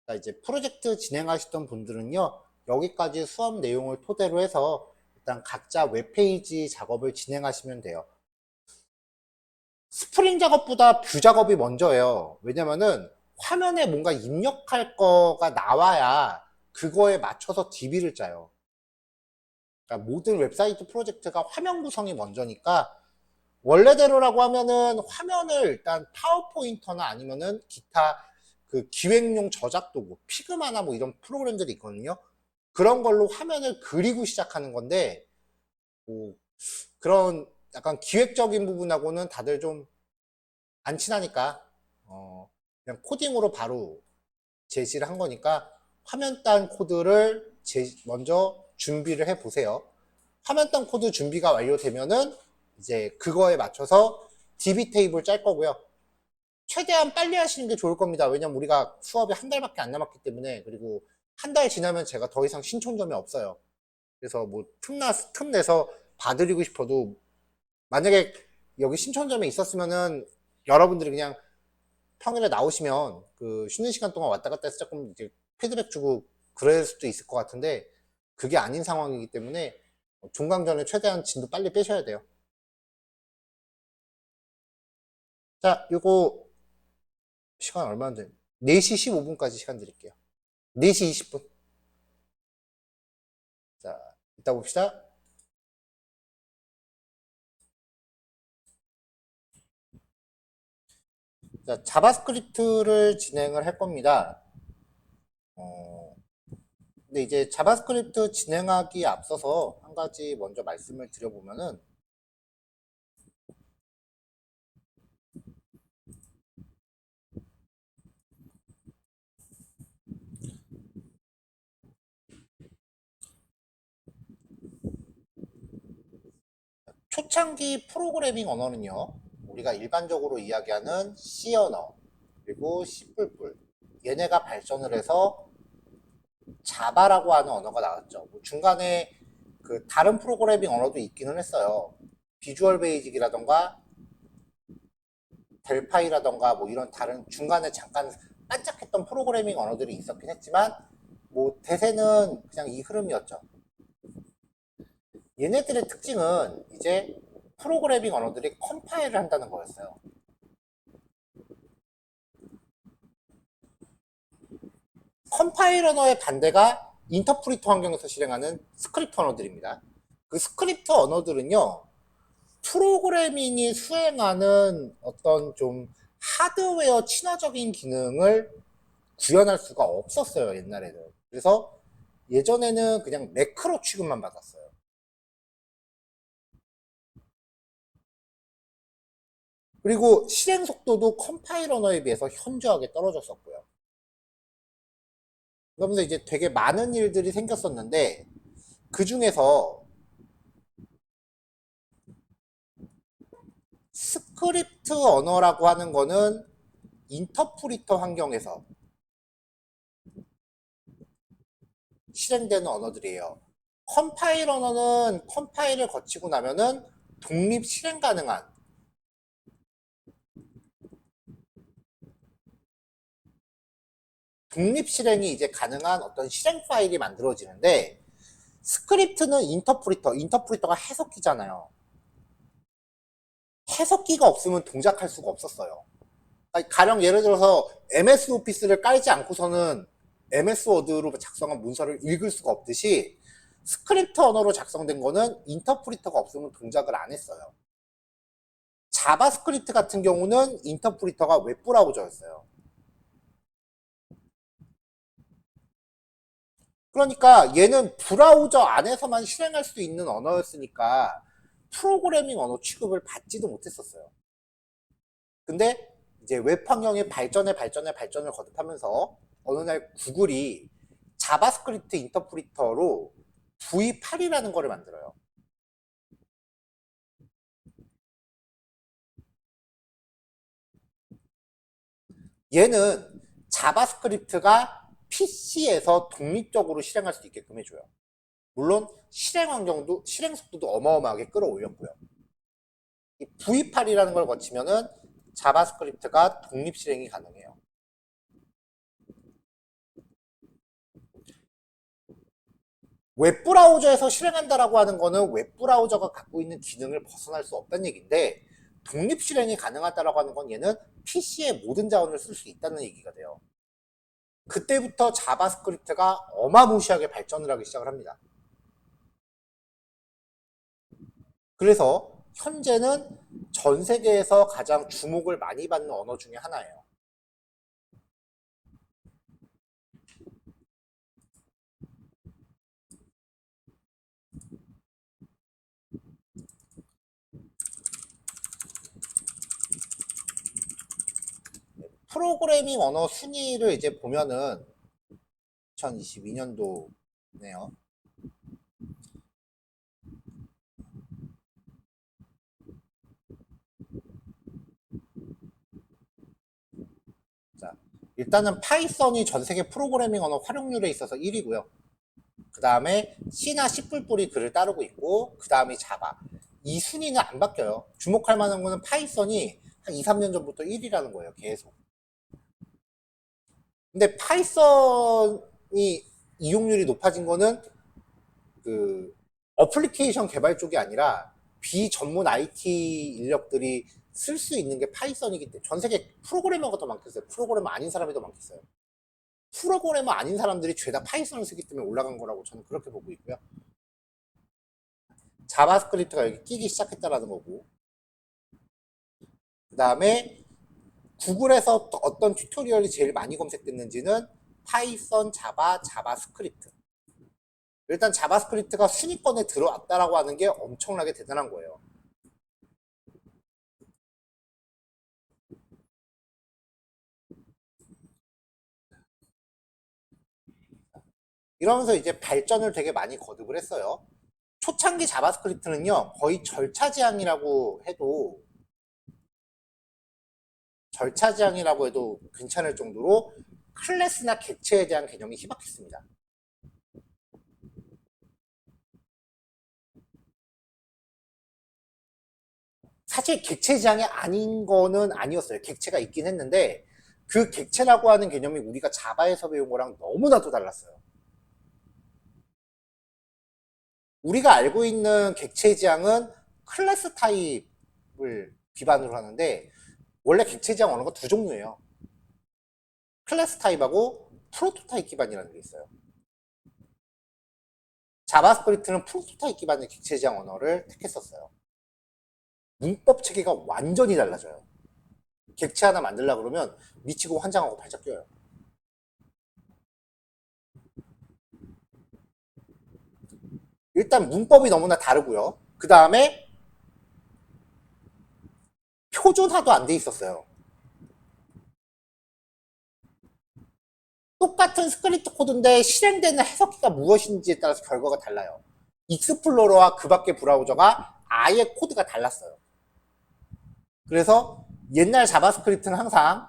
자, 이제 프로젝트 진행하시던 분들은요, 여기까지 수업 내용을 토대로 해서 일단 각자 웹페이지 작업을 진행하시면 돼요. 스프링 작업보다 뷰 작업이 먼저예요. 왜냐면은 화면에 뭔가 입력할 거가 나와야 그거에 맞춰서 DB를 짜요. 그러니까 모든 웹사이트 프로젝트가 화면 구성이 먼저니까 원래대로라고 하면은 화면을 일단 파워포인터나 아니면은 기타 그 기획용 저작 도구, 피그마나 뭐 이런 프로그램들이 있거든요. 그런 걸로 화면을 그리고 시작하는 건데, 뭐 그런 약간 기획적인 부분하고는 다들 좀 안 친하니까, 그냥 코딩으로 바로 제시를 한 거니까 화면 딴 코드를 먼저 준비를 해 보세요. 화면 딴 코드 준비가 완료되면은 이제 그거에 맞춰서 DB 테이블 짤 거고요. 최대한 빨리 하시는 게 좋을 겁니다. 왜냐면 우리가 수업이 한 달밖에 안 남았기 때문에. 그리고 한 달 지나면 제가 더 이상 신촌점이 없어요. 그래서 뭐 틈내서 봐드리고 싶어도 만약에 여기 신촌점에 있었으면은 여러분들이 그냥 평일에 나오시면 그 쉬는 시간 동안 왔다 갔다 해서 조금 이제 피드백 주고 그럴 수도 있을 것 같은데 그게 아닌 상황이기 때문에 종강 전에 최대한 진도 빨리 빼셔야 돼요. 자, 요거 시간 얼마인데? 4시 15분까지 시간 드릴게요. 4시 20분. 자, 이따 봅시다. 자, 자바스크립트를 진행을 할 겁니다. 근데 이제 자바스크립트 진행하기에 앞서서 한 가지 먼저 말씀을 드려보면은 초창기 프로그래밍 언어는요, 우리가 일반적으로 이야기하는 C 언어, 그리고 C++, 얘네가 발전을 해서 자바라고 하는 언어가 나왔죠. 뭐 중간에 그 다른 프로그래밍 언어도 있기는 했어요. 비주얼 베이직이라던가 델파이라던가 뭐 이런 다른 중간에 잠깐 반짝했던 프로그래밍 언어들이 있었긴 했지만 뭐 대세는 그냥 이 흐름이었죠. 얘네들의 특징은 이제 프로그래밍 언어들이 컴파일을 한다는 거였어요. 컴파일 언어의 반대가 인터프리터 환경에서 실행하는 스크립트 언어들입니다. 그 스크립트 언어들은요, 프로그래밍이 수행하는 어떤 좀 하드웨어 친화적인 기능을 구현할 수가 없었어요, 옛날에는. 그래서 예전에는 그냥 매크로 취급만 받았어요. 그리고 실행 속도도 컴파일 언어에 비해서 현저하게 떨어졌었고요. 그러면서 이제 되게 많은 일들이 생겼었는데 그 중에서 스크립트 언어라고 하는 거는 인터프리터 환경에서 실행되는 언어들이에요. 컴파일 언어는 컴파일을 거치고 나면은 독립 실행 가능한 독립 실행이 이제 가능한 어떤 실행 파일이 만들어지는데 스크립트는 인터프리터가 해석기잖아요. 해석기가 없으면 동작할 수가 없었어요. 가령 예를 들어서 MS 오피스를 깔지 않고서는 MS 워드로 작성한 문서를 읽을 수가 없듯이 스크립트 언어로 작성된 거는 인터프리터가 없으면 동작을 안 했어요. 자바스크립트 같은 경우는 인터프리터가 웹브라우저였어요. 그러니까 얘는 브라우저 안에서만 실행할 수 있는 언어였으니까 프로그래밍 언어 취급을 받지도 못했었어요. 근데 이제 웹 환경이 발전을 거듭하면서 어느 날 구글이 자바스크립트 인터프리터로 V8이라는 거를 만들어요. 얘는 자바스크립트가 PC에서 독립적으로 실행할 수 있게끔 해줘요. 물론 실행 속도도 어마어마하게 끌어올렸고요. 이 V8이라는 걸 거치면은 자바스크립트가 독립 실행이 가능해요. 웹브라우저에서 실행한다라고 하는 거는 웹브라우저가 갖고 있는 기능을 벗어날 수 없다는 얘기인데 독립 실행이 가능하다라고 하는 건 얘는 PC의 모든 자원을 쓸 수 있다는 얘기가 돼요. 그때부터 자바스크립트가 어마무시하게 발전을 하기 시작을 합니다. 그래서 현재는 전 세계에서 가장 주목을 많이 받는 언어 중에 하나예요. 프로그래밍 언어 순위를 이제 보면은 2022년도네요. 자, 일단은 파이썬이 전 세계 프로그래밍 언어 활용률에 있어서 1위고요. 그 다음에 C나 C++이 그를 따르고 있고 그 다음이 자바. 이 순위는 안 바뀌어요. 주목할 만한 거는 파이썬이 한 2, 3년 전부터 1위라는 거예요. 계속. 근데 파이썬이 이용률이 높아진 거는 그 어플리케이션 개발 쪽이 아니라 비전문 IT 인력들이 쓸 수 있는 게 파이썬이기 때문에 전 세계 프로그래머가 더 많겠어요. 프로그래머 아닌 사람이 더 많겠어요. 프로그래머 아닌 사람들이 죄다 파이썬을 쓰기 때문에 올라간 거라고 저는 그렇게 보고 있고요. 자바스크립트가 여기 끼기 시작했다라는 거고, 그 다음에 구글에서 어떤 튜토리얼이 제일 많이 검색됐는지는 파이썬, 자바, 자바스크립트. 일단 자바스크립트가 순위권에 들어왔다라고 하는 게 엄청나게 대단한 거예요. 이러면서 이제 발전을 되게 많이 거듭을 했어요. 초창기 자바스크립트는요, 거의 절차지향이라고 해도 괜찮을 정도로 클래스나 객체에 대한 개념이 희박했습니다. 사실 객체 지향이 아닌 거는 아니었어요. 객체가 있긴 했는데 그 객체라고 하는 개념이 우리가 자바에서 배운 거랑 너무나도 달랐어요. 우리가 알고 있는 객체 지향은 클래스 타입을 기반으로 하는데 원래 객체 지향 언어가 두 종류예요. 클래스 타입하고 프로토타입 기반이라는 게 있어요. 자바스크립트는 프로토타입 기반의 객체 지향 언어를 택했었어요. 문법 체계가 완전히 달라져요. 객체 하나 만들려고 그러면 미치고 환장하고 발작 뛰어요. 일단 문법이 너무나 다르고요. 그 다음에 표준화도 안 돼 있었어요. 똑같은 스크립트 코드인데 실행되는 해석기가 무엇인지에 따라서 결과가 달라요. 익스플로러와 그 밖의 브라우저가 아예 코드가 달랐어요. 그래서 옛날 자바스크립트는 항상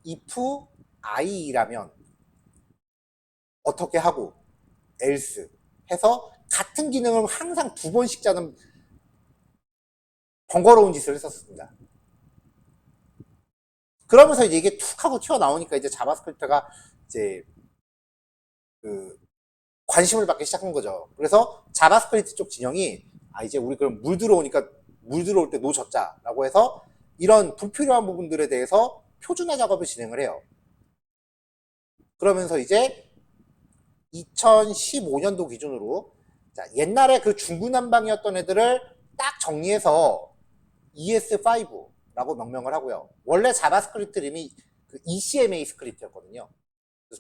if i라면 어떻게 하고 else 해서 같은 기능을 항상 두 번씩 짜는 번거로운 짓을 했었습니다. 그러면서 이제 이게 툭 하고 튀어나오니까 이제 자바스크립트가 이제 그 관심을 받기 시작한 거죠. 그래서 자바스크립트 쪽 진영이 이제 우리 그럼 물 들어오니까 물 들어올 때 노젓자라고 해서 이런 불필요한 부분들에 대해서 표준화 작업을 진행을 해요. 그러면서 이제 2015년도 기준으로 옛날에 그 중구난방이었던 애들을 딱 정리해서 ES5라고 명명을 하고요. 원래 자바스크립트 이름이 그 ECMA 스크립트였거든요.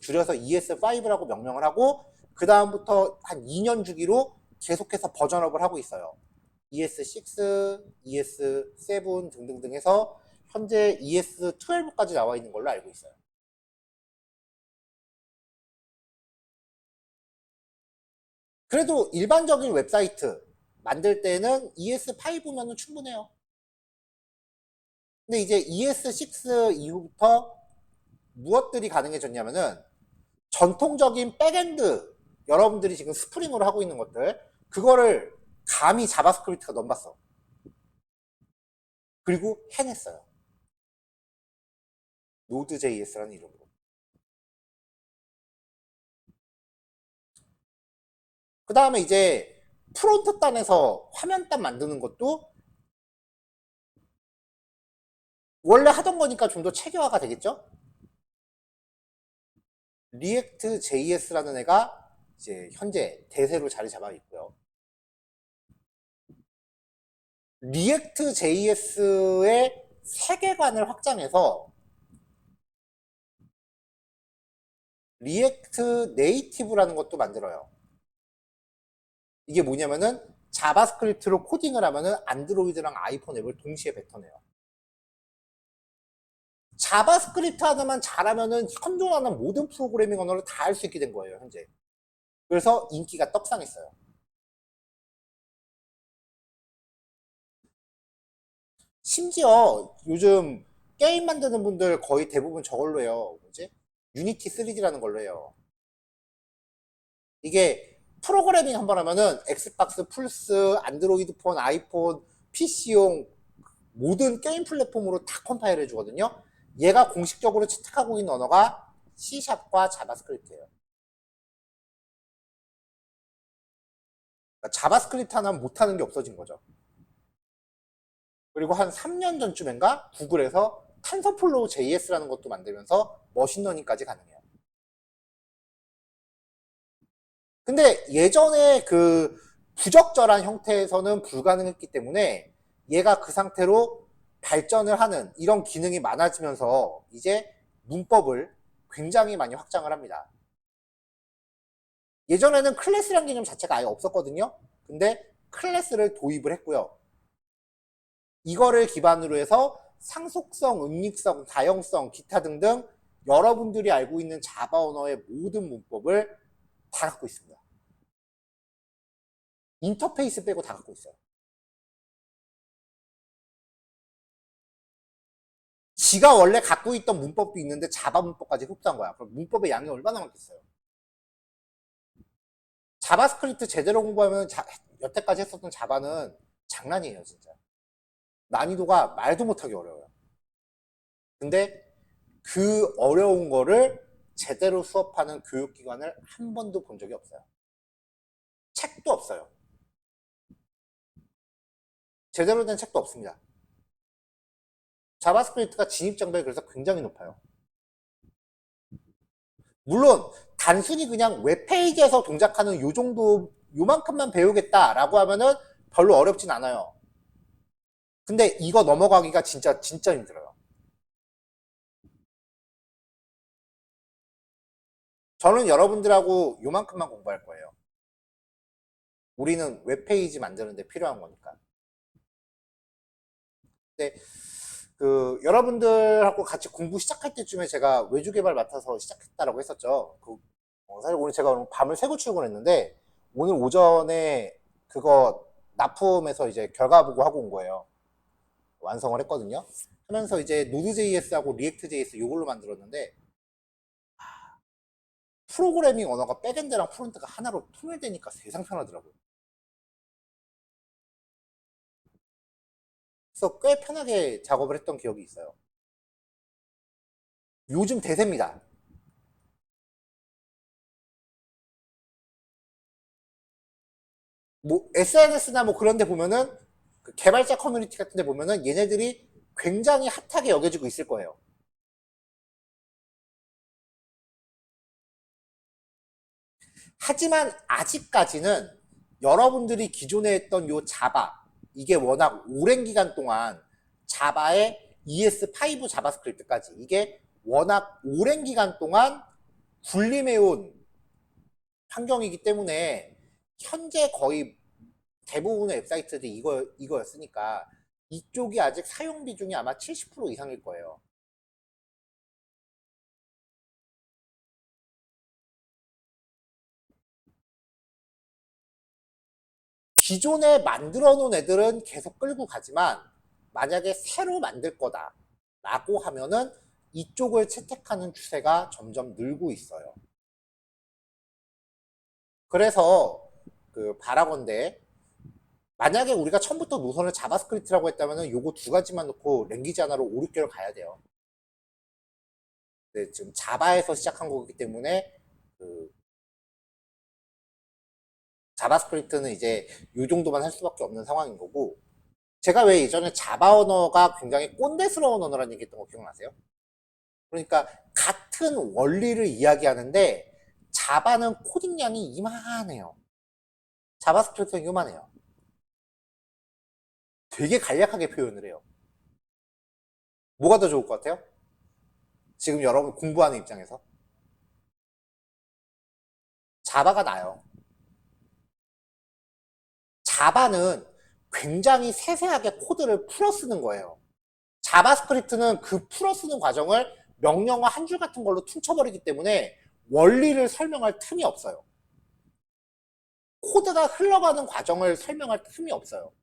줄여서 ES5라고 명명을 하고 그 다음부터 한 2년 주기로 계속해서 버전업을 하고 있어요. ES6, ES7 등등등 해서 현재 ES12까지 나와 있는 걸로 알고 있어요. 그래도 일반적인 웹사이트 만들 때는 ES5면은 충분해요. 근데 이제 ES6 이후부터 무엇들이 가능해졌냐면은 전통적인 백엔드 여러분들이 지금 스프링으로 하고 있는 것들 그거를 감히 자바스크립트가 넘봤어. 그리고 해냈어요. Node.js라는 이름으로. 그 다음에 이제 프론트 단에서 화면 단 만드는 것도 원래 하던 거니까 좀 더 체계화가 되겠죠? 리액트 JS라는 애가 이제 현재 대세로 자리 잡아 있고요. 리액트 JS의 세계관을 확장해서 리액트 네이티브라는 것도 만들어요. 이게 뭐냐면은 자바스크립트로 코딩을 하면은 안드로이드랑 아이폰 앱을 동시에 뱉어내요. 자바스크립트 하나만 잘하면은 현존하는 모든 프로그래밍 언어를 다 할 수 있게 된 거예요, 현재. 그래서 인기가 떡상했어요. 심지어 요즘 게임 만드는 분들 거의 대부분 저걸로 해요. 뭐지? 유니티 3D라는 걸로 해요. 이게 프로그래밍 한번 하면은 엑스박스, 플스, 안드로이드 폰, 아이폰 PC용 모든 게임 플랫폼으로 다 컴파일 해주거든요. 얘가 공식적으로 채택하고 있는 언어가 C샵과 자바스크립트예요. 그러니까 자바스크립트 하나는 못하는 게 없어진 거죠. 그리고 한 3년 전쯤인가 구글에서 탄서플로우 JS라는 것도 만들면서 머신러닝까지 가능해요. 근데 예전에 그 부적절한 형태에서는 불가능했기 때문에 얘가 그 상태로 발전을 하는 이런 기능이 많아지면서 이제 문법을 굉장히 많이 확장을 합니다. 예전에는 클래스란 개념 자체가 아예 없었거든요. 근데 클래스를 도입을 했고요. 이거를 기반으로 해서 상속성, 음닉성, 다형성, 기타 등등 여러분들이 알고 있는 자바 언어의 모든 문법을 다 갖고 있습니다. 인터페이스 빼고 다 갖고 있어요. 지가 원래 갖고 있던 문법도 있는데 자바 문법까지 흡수한 거야. 그럼 문법의 양이 얼마나 많겠어요? 자바스크립트 제대로 공부하면 여태까지 했었던 자바는 장난이에요, 진짜. 난이도가 말도 못하게 어려워요. 근데 그 어려운 거를 제대로 수업하는 교육기관을 한 번도 본 적이 없어요. 책도 없어요. 제대로 된 책도 없습니다. 자바스크립트가 진입장벽이 그래서 굉장히 높아요. 물론 단순히 그냥 웹페이지에서 동작하는 요 정도 요만큼만 배우겠다라고 하면은 별로 어렵진 않아요. 근데 이거 넘어가기가 진짜 힘들어요. 저는 여러분들하고 요만큼만 공부할 거예요. 우리는 웹페이지 만드는데 필요한 거니까. 근데 그 여러분들하고 같이 공부 시작할 때쯤에 제가 외주 개발 맡아서 시작했다라고 했었죠. 사실 오늘 제가 오늘 밤을 새고 출근했는데 오늘 오전에 그거 납품해서 이제 결과 보고 하고 온 거예요. 완성을 했거든요. 하면서 이제 노드.js하고 리액트.js 이걸로 만들었는데 프로그래밍 언어가 백엔드랑 프론트가 하나로 통일되니까 세상 편하더라고요. 그래서 꽤 편하게 작업을 했던 기억이 있어요. 요즘 대세입니다. 뭐 SNS나 뭐 그런 데 보면은 그 개발자 커뮤니티 같은 데 보면은 얘네들이 굉장히 핫하게 여겨지고 있을 거예요. 하지만 아직까지는 여러분들이 기존에 했던 요 자바, 이게 워낙 오랜 기간 동안 자바의 ES5 자바스크립트까지 이게 워낙 오랜 기간 동안 군림해온 환경이기 때문에 현재 거의 대부분의 웹사이트들이 이거였으니까 이쪽이 아직 사용 비중이 아마 70% 이상일 거예요. 기존에 만들어 놓은 애들은 계속 끌고 가지만 만약에 새로 만들 거다 라고 하면은 이쪽을 채택하는 추세가 점점 늘고 있어요. 그래서 그 바라건대 만약에 우리가 처음부터 노선을 자바스크립트라고 했다면 요거 두 가지만 놓고 랭귀지 하나로 5, 6개월 가야 돼요. 근데 지금 자바에서 시작한 거기 때문에 그 자바스크립트는 이제 요 정도만 할 수밖에 없는 상황인 거고 제가 왜 예전에 자바 언어가 굉장히 꼰대스러운 언어라는 얘기 했던 거 기억나세요? 그러니까 같은 원리를 이야기하는데 자바는 코딩량이 이만해요. 자바스크립트는 요만해요. 되게 간략하게 표현을 해요. 뭐가 더 좋을 것 같아요? 지금 여러분 공부하는 입장에서 자바가 나아요. 자바는 굉장히 세세하게 코드를 풀어 쓰는 거예요. 자바스크립트는 그 풀어 쓰는 과정을 명령어 한 줄 같은 걸로 퉁쳐버리기 때문에 원리를 설명할 틈이 없어요. 코드가 흘러가는 과정을 설명할 틈이 없어요.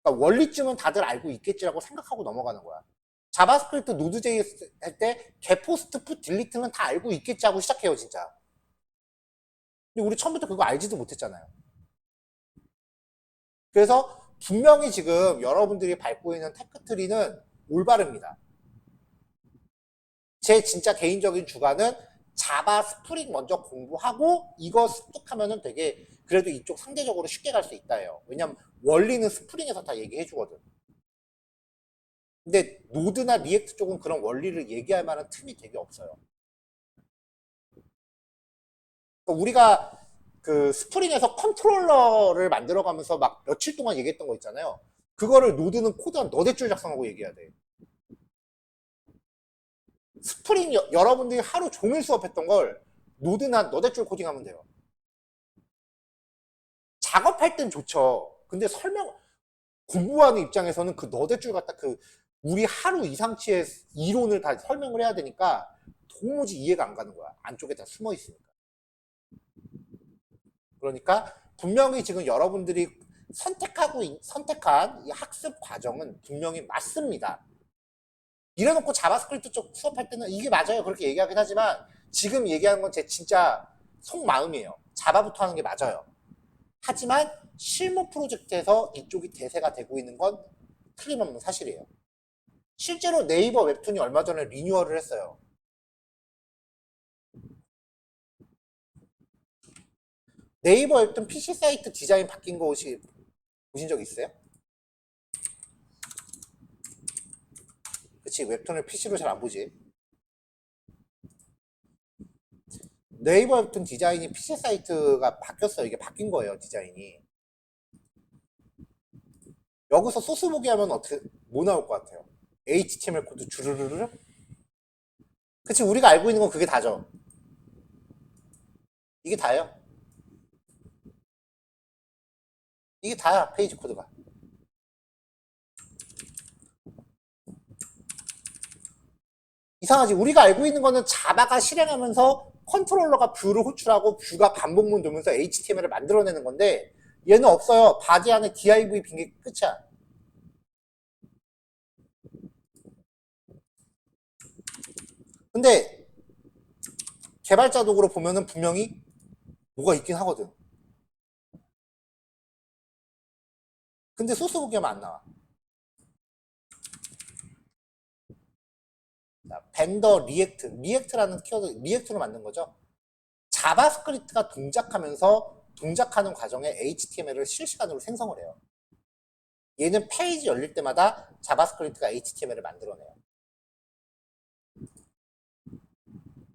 그러니까 원리쯤은 다들 알고 있겠지라고 생각하고 넘어가는 거야. 자바스크립트 노드.js 할 때 getPost, put, delete는 다 알고 있겠지 하고 시작해요, 진짜. 근데 우리 처음부터 그거 알지도 못했잖아요. 그래서 분명히 지금 여러분들이 밟고 있는 테크트리는 올바릅니다. 제 진짜 개인적인 주관은 자바 스프링 먼저 공부하고 이거 습득하면은 되게 그래도 이쪽 상대적으로 쉽게 갈 수 있다예요. 왜냐면 원리는 스프링에서 다 얘기해 주거든. 근데 노드나 리액트 쪽은 그런 원리를 얘기할 만한 틈이 되게 없어요. 우리가 그 스프링에서 컨트롤러를 만들어가면서 막 며칠 동안 얘기했던 거 있잖아요. 그거를 노드는 코드 한 너댓 줄 작성하고 얘기해야 돼. 스프링 여러분들이 하루 종일 수업했던 걸 노드나 너댓 줄 코딩하면 돼요. 작업할 땐 좋죠. 근데 공부하는 입장에서는 그 너댓 줄 갖다 우리 하루 이상치의 이론을 다 설명을 해야 되니까 도무지 이해가 안 가는 거야. 안쪽에 다 숨어 있으니까. 그러니까 분명히 지금 여러분들이 선택한 이 학습 과정은 분명히 맞습니다. 이래놓고 자바스크립트 쪽 수업할 때는 이게 맞아요. 그렇게 얘기하긴 하지만 지금 얘기하는 건 제 진짜 속마음이에요. 자바부터 하는 게 맞아요. 하지만 실무 프로젝트에서 이쪽이 대세가 되고 있는 건 틀림없는 사실이에요. 실제로 네이버 웹툰이 얼마 전에 리뉴얼을 했어요. 네이버 웹툰 PC 사이트 디자인 바뀐 거 혹시 보신 적 있어요? 그치, 웹툰을 PC로 잘 안 보지. 네이버 웹툰 디자인이 PC 사이트가 바뀌었어요. 이게 바뀐 거예요, 디자인이. 여기서 소스 보기 하면 뭐 나올 것 같아요? HTML 코드 주르르르? 그치, 우리가 알고 있는 건 그게 다죠. 이게 다예요. 이게 다야, 페이지 코드가. 이상하지. 우리가 알고 있는 거는 자바가 실행하면서 컨트롤러가 뷰를 호출하고 뷰가 반복문 돌면서 HTML을 만들어내는 건데 얘는 없어요. 바디 안에 div 빈 게 끝이야. 근데 개발자 도구로 보면은 분명히 뭐가 있긴 하거든. 근데 소스 보기 하면 안 나와. 벤더 리액트라는 키워드, 리액트로 만든 거죠. 자바스크립트가 동작하는 과정에 HTML을 실시간으로 생성을 해요. 얘는 페이지 열릴 때마다 자바스크립트가 HTML을 만들어내요.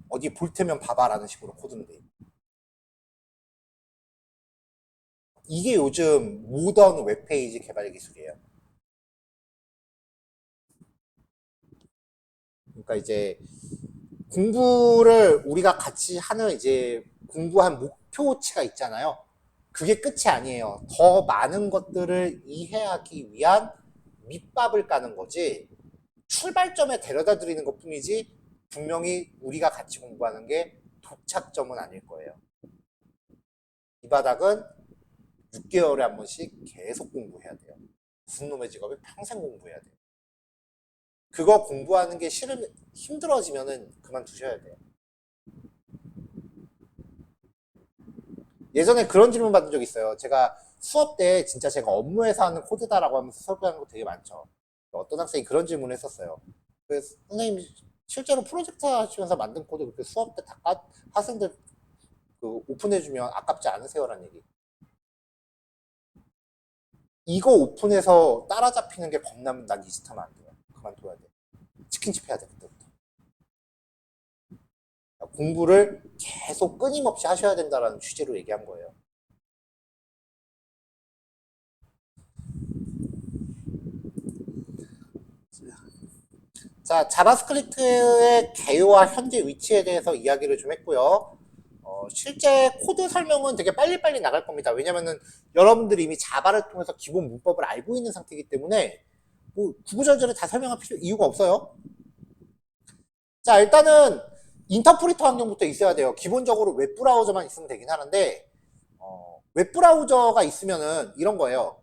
어디 볼 테면 봐봐라는 식으로 코드는 돼. 이게 요즘 모던 웹페이지 개발 기술이에요. 그러니까 이제 공부를 우리가 같이 하는 이제 공부한 목표치가 있잖아요. 그게 끝이 아니에요. 더 많은 것들을 이해하기 위한 밑밥을 까는 거지 출발점에 데려다 드리는 것 뿐이지 분명히 우리가 같이 공부하는 게 도착점은 아닐 거예요. 이 바닥은 6개월에 한 번씩 계속 공부해야 돼요. 무슨 놈의 직업이 평생 공부해야 돼요. 그거 공부하는 게 힘들어지면은 그만두셔야 돼요. 예전에 그런 질문 받은 적 있어요. 제가 수업 때 진짜 제가 업무에서 하는 코드다라고 하면서 설명하는 거 되게 많죠. 어떤 학생이 그런 질문을 했었어요. 그래서 선생님 실제로 프로젝트 하시면서 만든 코드 그렇게 수업 때 다 학생들 오픈해주면 아깝지 않으세요라는 얘기. 이거 오픈해서 따라잡히는 게 겁나면 난 이 짓 하면 안 돼요. 그만둬야 돼. 치킨집 해야 돼 그때부터. 공부를 계속 끊임없이 하셔야 된다라는 취지로 얘기한 거예요. 자, 자바스크립트의 개요와 현재 위치에 대해서 이야기를 좀 했고요. 실제 코드 설명은 되게 빨리빨리 나갈 겁니다. 왜냐면은 여러분들이 이미 자바를 통해서 기본 문법을 알고 있는 상태이기 때문에 뭐 구구절절에 다 설명할 이유가 없어요. 자, 일단은 인터프리터 환경부터 있어야 돼요. 기본적으로 웹브라우저만 있으면 되긴 하는데 웹브라우저가 있으면은 이런 거예요.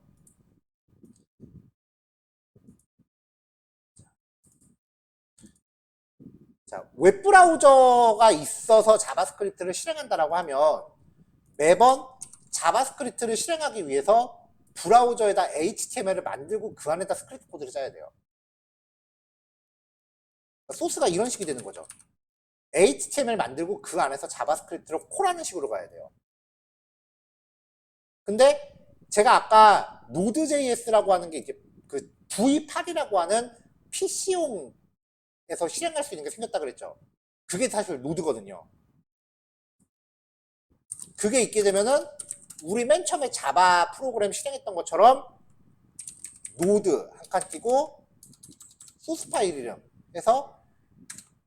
자, 웹브라우저가 있어서 자바스크립트를 실행한다라고 하면 매번 자바스크립트를 실행하기 위해서 브라우저에다 HTML을 만들고 그 안에다 스크립트 코드를 짜야 돼요. 소스가 이런 식이 되는 거죠. HTML 만들고 그 안에서 자바스크립트로 콜하는 식으로 가야 돼요. 근데 제가 아까 Node.js라고 하는 게 이제 그 V8이라고 하는 PC용에서 실행할 수 있는 게 생겼다 그랬죠. 그게 사실 노드거든요. 그게 있게 되면은 우리 맨 처음에 자바 프로그램 실행했던 것처럼 노드 한 칸 띄고 소스 파일 이름 해서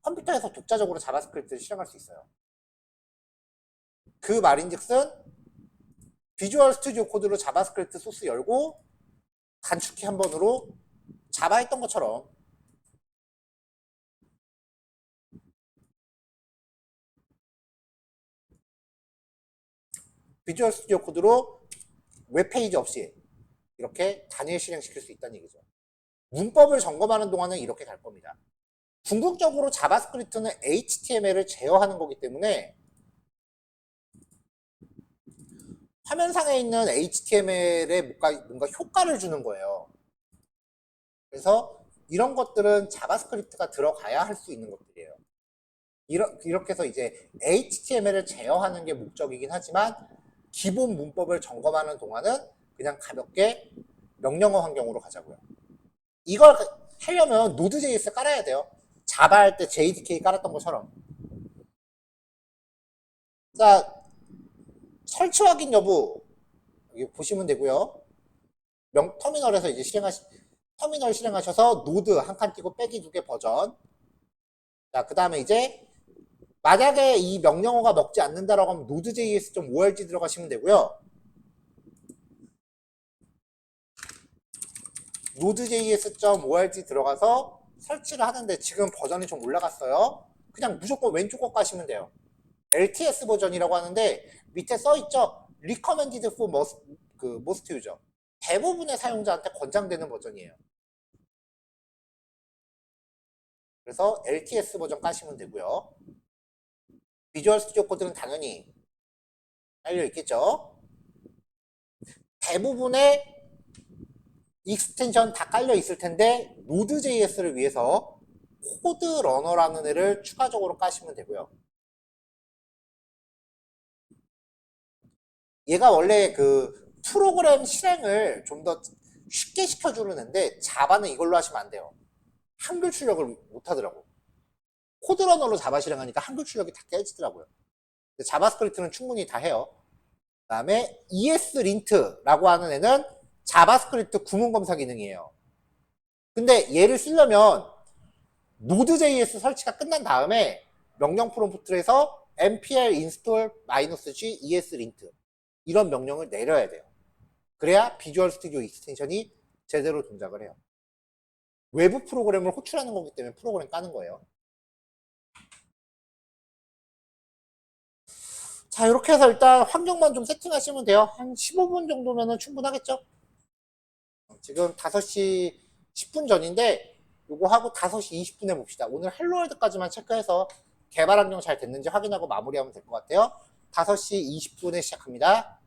컴퓨터에서 독자적으로 자바스크립트를 실행할 수 있어요. 그 말인즉슨 비주얼 스튜디오 코드로 자바스크립트 소스 열고 단축키 한 번으로 자바 했던 것처럼 비주얼 스튜디오 코드로 웹페이지 없이 이렇게 단일 실행시킬 수 있다는 얘기죠. 문법을 점검하는 동안은 이렇게 갈 겁니다. 궁극적으로 자바스크립트는 HTML을 제어하는 거기 때문에 화면상에 있는 HTML에 뭔가 효과를 주는 거예요. 그래서 이런 것들은 자바스크립트가 들어가야 할 수 있는 것들이에요. 이렇게 해서 이제 HTML을 제어하는 게 목적이긴 하지만 기본 문법을 점검하는 동안은 그냥 가볍게 명령어 환경으로 가자고요. 이걸 하려면 Node.js 깔아야 돼요. 자바 할 때 JDK 깔았던 것처럼. 자, 설치 확인 여부 여기 보시면 되고요. 터미널에서 이제 터미널 실행하셔서 노드 한 칸 띄고 빼기 2개 버전. 자, 그 다음에 이제 만약에 이 명령어가 먹지 않는다라고 하면 node.js.org 들어가시면 되고요. node.js.org 들어가서 설치를 하는데 지금 버전이 좀 올라갔어요. 그냥 무조건 왼쪽 거 까시면 돼요. LTS 버전이라고 하는데 밑에 써있죠. Recommended for most user. 대부분의 사용자한테 권장되는 버전이에요. 그래서 LTS 버전 까시면 되고요. 비주얼 스튜디오 코드는 당연히 깔려 있겠죠. 대부분의 익스텐션 다 깔려 있을 텐데 Node.js를 위해서 코드 러너라는 애를 추가적으로 까시면 되고요. 얘가 원래 그 프로그램 실행을 좀 더 쉽게 시켜주는 애인데 자바는 이걸로 하시면 안 돼요. 한글 출력을 못 하더라고. 코드 러너로 자바 실행하니까 한글 출력이 다 깨지더라고요. 자바스크립트는 충분히 다 해요. 그 다음에 ESLint라고 하는 애는 자바스크립트 구문 검사 기능이에요. 근데 얘를 쓰려면 Node.js 설치가 끝난 다음에 명령 프롬프트에서 npm install -g ESLint 이런 명령을 내려야 돼요. 그래야 비주얼 스튜디오 익스텐션이 제대로 동작을 해요. 외부 프로그램을 호출하는 거기 때문에 프로그램 까는 거예요. 자, 이렇게 해서 일단 환경만 좀 세팅하시면 돼요. 한 15분 정도면 충분하겠죠? 지금 5시 10분 전인데 요거 하고 5시 20분에 봅시다. 오늘 헬로월드까지만 체크해서 개발 환경 잘 됐는지 확인하고 마무리하면 될 것 같아요. 5시 20분에 시작합니다.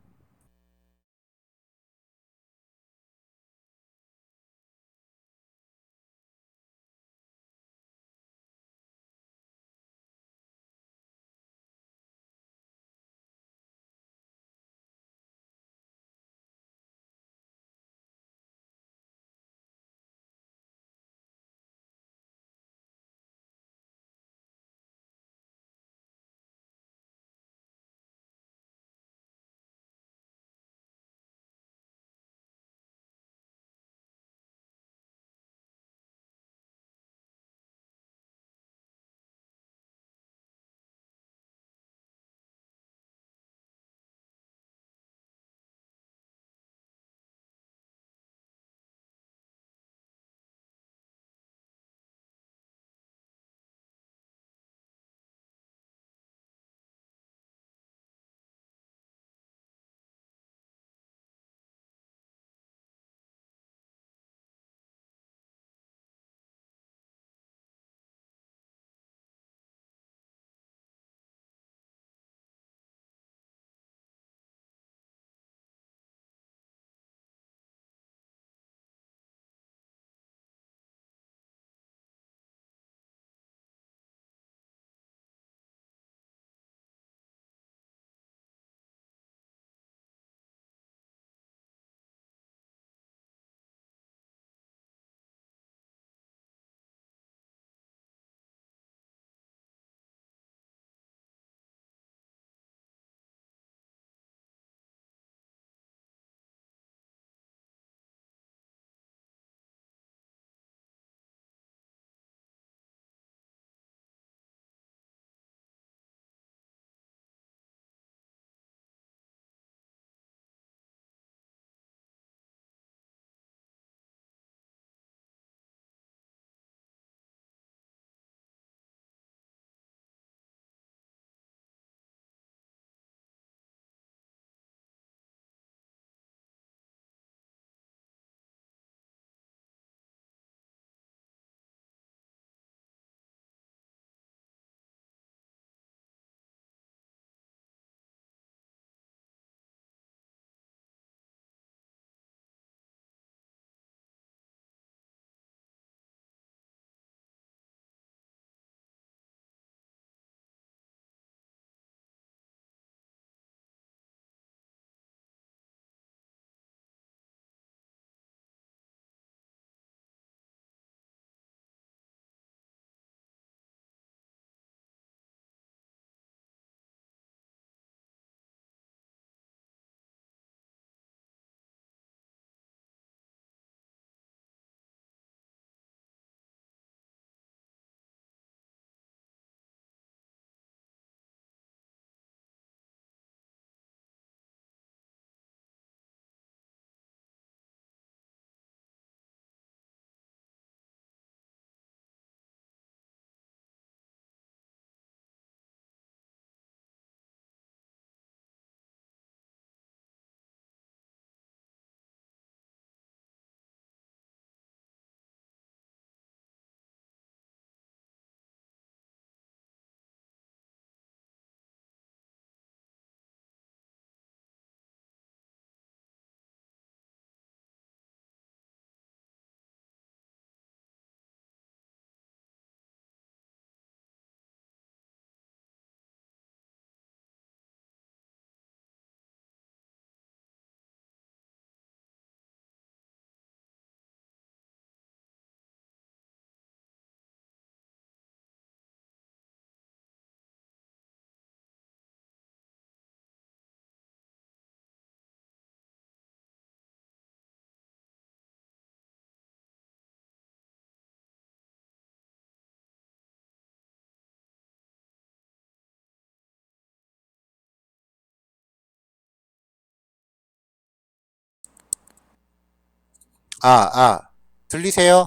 들리세요?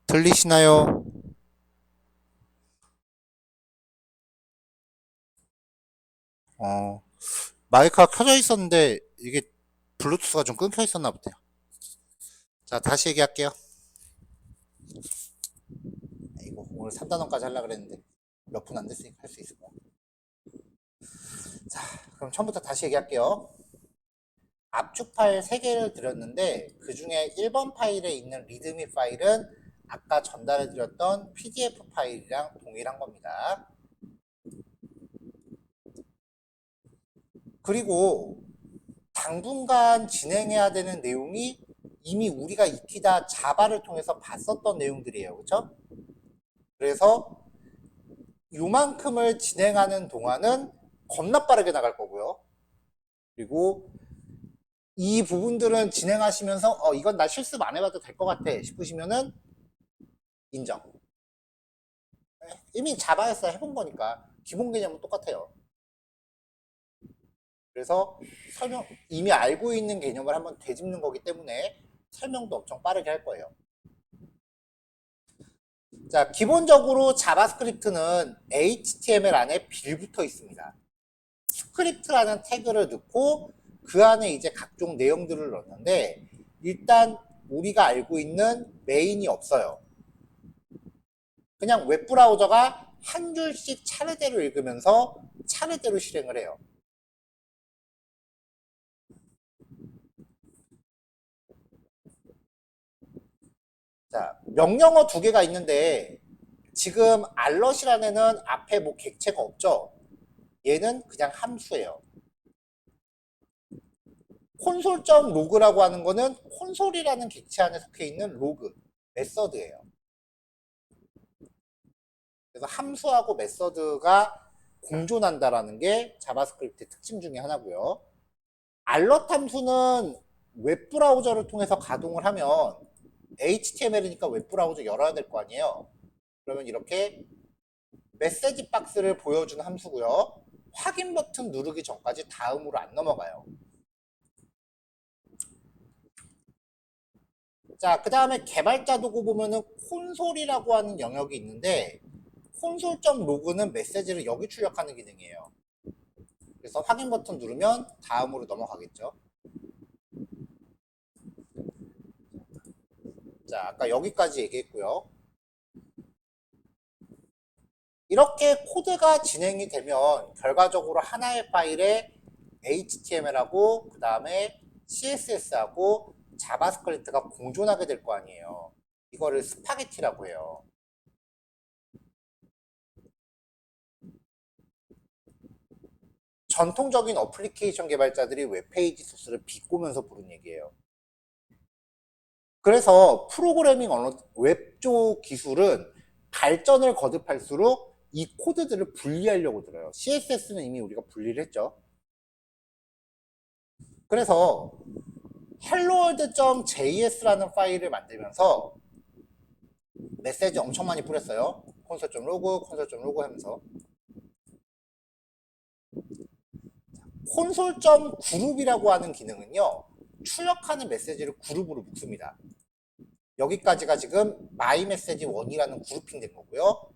들리시나요? 어, 마이크가 켜져 있었는데 이게 블루투스가 좀 끊겨 있었나 보네요. 자, 다시 얘기할게요. 이거 오늘 3단원까지 하려고 그랬는데 몇 분 안 됐으니까 할 수 있을 거야. 자, 그럼 처음부터 다시 얘기할게요. 압축 파일 3개를 드렸는데 그 중에 1번 파일에 있는 리드미 파일은 아까 전달해 드렸던 PDF 파일이랑 동일한 겁니다. 그리고 당분간 진행해야 되는 내용이 이미 우리가 익히다 자바를 통해서 봤었던 내용들이에요. 그렇죠? 그래서 요만큼을 진행하는 동안은 겁나 빠르게 나갈 거고요. 그리고 이 부분들은 진행하시면서 이건 나 실습 안 해봐도 될 것 같아 싶으시면은 인정. 이미 자바에서 해본 거니까 기본 개념은 똑같아요. 그래서 설명 이미 알고 있는 개념을 한번 되짚는 거기 때문에 설명도 엄청 빠르게 할 거예요. 자, 기본적으로 자바스크립트는 HTML 안에 빌 붙어 있습니다. 스크립트라는 태그를 넣고 그 안에 이제 각종 내용들을 넣는데 일단 우리가 알고 있는 메인이 없어요. 그냥 웹브라우저가 한 줄씩 차례대로 읽으면서 차례대로 실행을 해요. 자, 명령어 2개가 있는데 지금 알럿이라는 애는 앞에 뭐 객체가 없죠. 얘는 그냥 함수예요. 콘솔.로그라고 하는 거는 콘솔이라는 객체 안에 속해 있는 로그, 메서드예요. 그래서 함수하고 메서드가 공존한다라는 게 자바스크립트의 특징 중에 하나고요. 알럿 함수는 웹브라우저를 통해서 가동을 하면 HTML이니까 웹브라우저 열어야 될 거 아니에요. 그러면 이렇게 메시지 박스를 보여주는 함수고요. 확인 버튼 누르기 전까지 다음으로 안 넘어가요. 자, 그 다음에 개발자 도구 보면은 콘솔이라고 하는 영역이 있는데 콘솔.로그는 메시지를 여기 출력하는 기능이에요. 그래서 확인 버튼 누르면 다음으로 넘어가겠죠. 자, 아까 여기까지 얘기했고요. 이렇게 코드가 진행이 되면 결과적으로 하나의 파일에 HTML하고 그 다음에 CSS하고 자바스크립트가 공존하게 될 거 아니에요. 이거를 스파게티라고 해요. 전통적인 어플리케이션 개발자들이 웹페이지 소스를 비꼬면서 부른 얘기예요. 그래서 프로그래밍 언어 웹 쪽 기술은 발전을 거듭할수록 이 코드들을 분리하려고 들어요. CSS는 이미 우리가 분리를 했죠. 그래서 helloworld.js라는 파일을 만들면서 메시지 엄청 많이 뿌렸어요. 콘솔.로그, 콘솔.로그 하면서 콘솔.그룹이라고 하는 기능은요. 출력하는 메시지를 그룹으로 묶습니다. 여기까지가 지금 myMessage1이라는 그룹핑 된 거고요.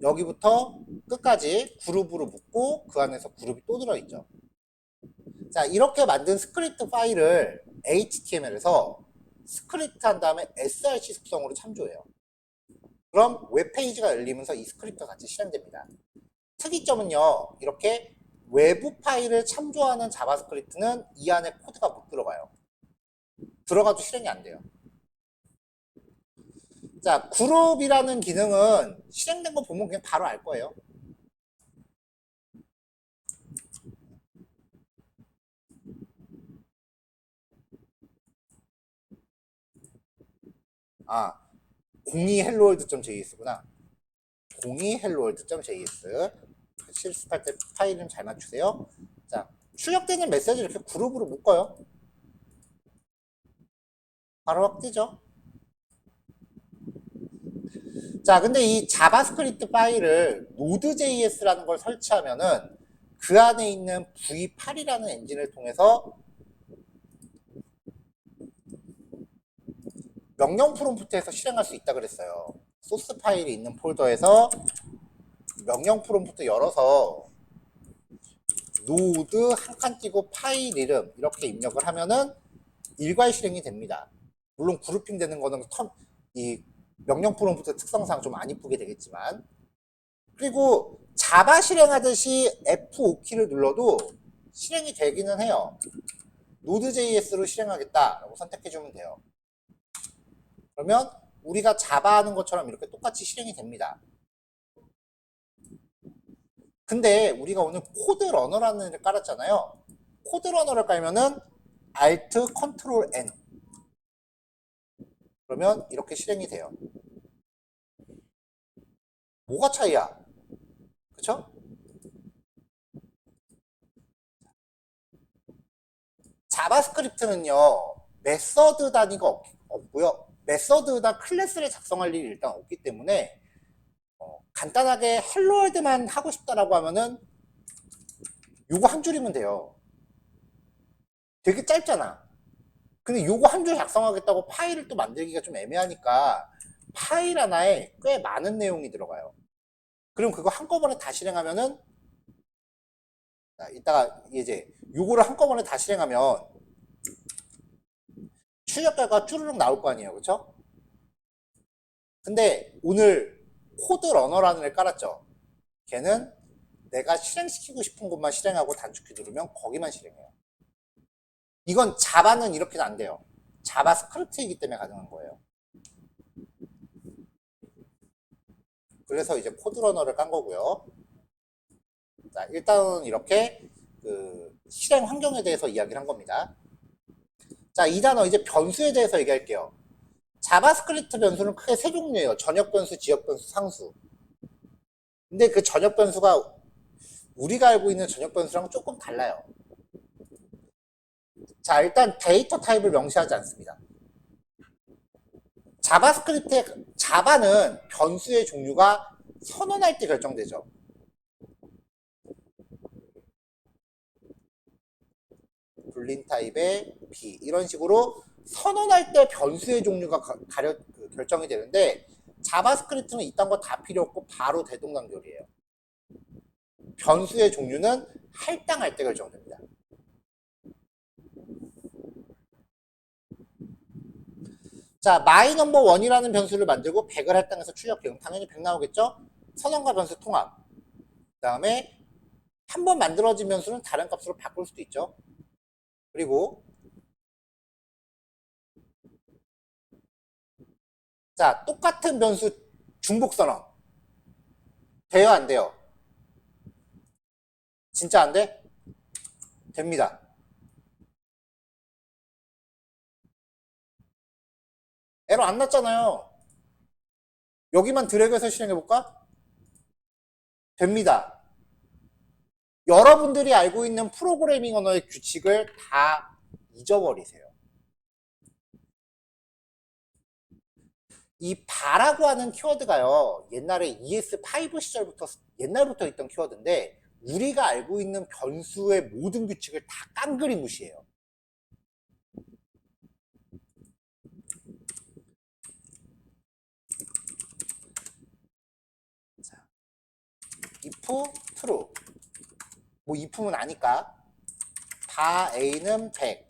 여기부터 끝까지 그룹으로 묶고 그 안에서 그룹이 또 들어있죠. 자, 이렇게 만든 스크립트 파일을 HTML에서 스크립트 한 다음에 src 속성으로 참조해요. 그럼 웹페이지가 열리면서 이 스크립트가 같이 실행됩니다. 특이점은요, 이렇게 외부 파일을 참조하는 자바스크립트는 이 안에 코드가 못 들어가요. 들어가도 실행이 안 돼요. 자, 그룹이라는 기능은 실행된 거 보면 그냥 바로 알 거예요. 아, 02 helloworld.js구나. 02 helloworld.js. 실습할 때 파일 좀 잘 맞추세요. 자, 출력되는 메시지를 이렇게 그룹으로 묶어요. 바로 확 뜨죠. 자, 근데 이 자바스크립트 파일을 Node.js라는 걸 설치하면은 그 안에 있는 V8이라는 엔진을 통해서 명령 프롬프트에서 실행할 수 있다 그랬어요. 소스 파일이 있는 폴더에서 명령 프롬프트 열어서 노드 한 칸 띄고 파일 이름 이렇게 입력을 하면은 일괄 실행이 됩니다. 물론 그룹핑 되는 거는 이 명령 프롬프트 특성상 좀 안 이쁘게 되겠지만, 그리고 자바 실행하듯이 F5키를 눌러도 실행이 되기는 해요. Node.js로 실행하겠다라고 선택해주면 돼요. 그러면 우리가 자바 하는 것처럼 이렇게 똑같이 실행이 됩니다. 근데 우리가 오늘 코드 러너라는 애를 깔았잖아요. 코드 러너를 깔면은 Alt, Ctrl, N. 그러면 이렇게 실행이 돼요. 뭐가 차이야? 그쵸? 자바스크립트는요, 메서드 단위가 없고요. 메서드나 클래스를 작성할 일이 일단 없기 때문에 간단하게 헬로월드만 하고 싶다라고 하면은 요거 한 줄이면 돼요. 되게 짧잖아. 근데 요거 한 줄 작성하겠다고 파일을 또 만들기가 좀 애매하니까 파일 하나에 꽤 많은 내용이 들어가요. 그럼 그거 한꺼번에 다 실행하면은, 이따가 이제 요거를 한꺼번에 다 실행하면 출력 결과가 쭈르륵 나올 거 아니에요. 그쵸? 근데 오늘 코드 러너라는 애를 깔았죠. 걔는 내가 실행시키고 싶은 곳만 실행하고 단축키 누르면 거기만 실행해요. 이건 자바는 이렇게는 안 돼요. 자바스크립트이기 때문에 가능한 거예요. 그래서 이제 코드 러너를 깐 거고요. 자, 일단은 이렇게 그 실행 환경에 대해서 이야기를 한 겁니다. 자, 이 단어 이제 변수에 대해서 얘기할게요. 자바스크립트 변수는 크게 세 종류예요. 전역 변수, 지역 변수, 상수. 근데 그 전역 변수가 우리가 알고 있는 전역 변수랑 조금 달라요. 자, 일단 데이터 타입을 명시하지 않습니다. 자바스크립트의 자바는 변수의 종류가 선언할 때 결정되죠. 불린 타입의 B 이런 식으로 선언할 때 변수의 종류가 결정이 되는데, 자바스크립트는 이딴 거 다 필요 없고 바로 대동단결이에요. 변수의 종류는 할당할 때 결정됩니다. 자, my_1이라는 변수를 만들고 100을 할당해서 출력해요. 당연히 100 나오겠죠? 선언과 변수 통합. 그 다음에 한 번 만들어진 변수는 다른 값으로 바꿀 수도 있죠. 그리고 자, 똑같은 변수 중복 선언. 돼요, 안 돼요? 진짜 안 돼? 됩니다. 에러 안 났잖아요. 여기만 드래그해서 실행해볼까? 됩니다. 여러분들이 알고 있는 프로그래밍 언어의 규칙을 다 잊어버리세요. 이 바라고 하는 키워드가요, 옛날에 ES5 시절부터 옛날부터 있던 키워드인데 우리가 알고 있는 변수의 모든 규칙을 다 깡그리 무시해요. 자, if true. 뭐 if는 아니까. 바 a는 100.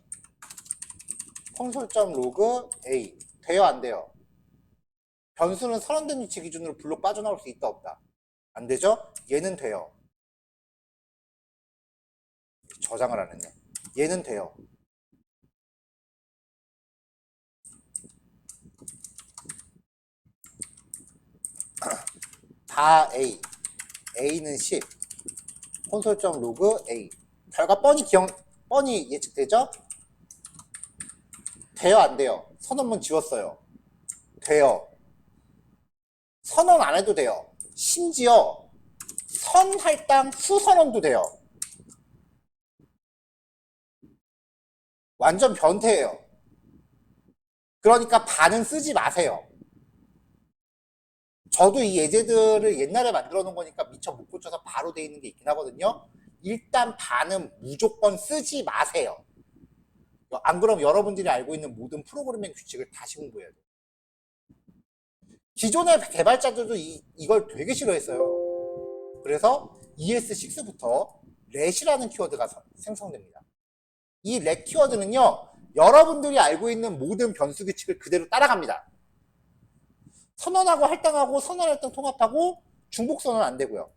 콘솔.log a. 돼요, 안 돼요? 변수는 선언된 위치 기준으로 블록 빠져나올 수 있다, 없다? 안 되죠? 얘는 돼요. 저장을 안 했네. 얘는 돼요. 다 A. A는 10. 콘솔.log A. 결과 뻔히 예측되죠? 돼요, 안 돼요? 선언문 지웠어요. 돼요. 선언 안 해도 돼요. 심지어 선할당 후선언도 돼요. 완전 변태예요. 그러니까 반은 쓰지 마세요. 저도 이 예제들을 옛날에 만들어 놓은 거니까 미처 못 고쳐서 바로 돼 있는 게 있긴 하거든요. 일단 반은 무조건 쓰지 마세요. 안 그럼 여러분들이 알고 있는 모든 프로그래밍 규칙을 다시 공부해야 돼요. 기존의 개발자들도 이걸 되게 싫어했어요. 그래서 ES6부터 let이라는 키워드가 생성됩니다. 이 let 키워드는요, 여러분들이 알고 있는 모든 변수 규칙을 그대로 따라갑니다. 선언하고 할당하고 선언 할당 통합하고 중복 선언 안 되고요.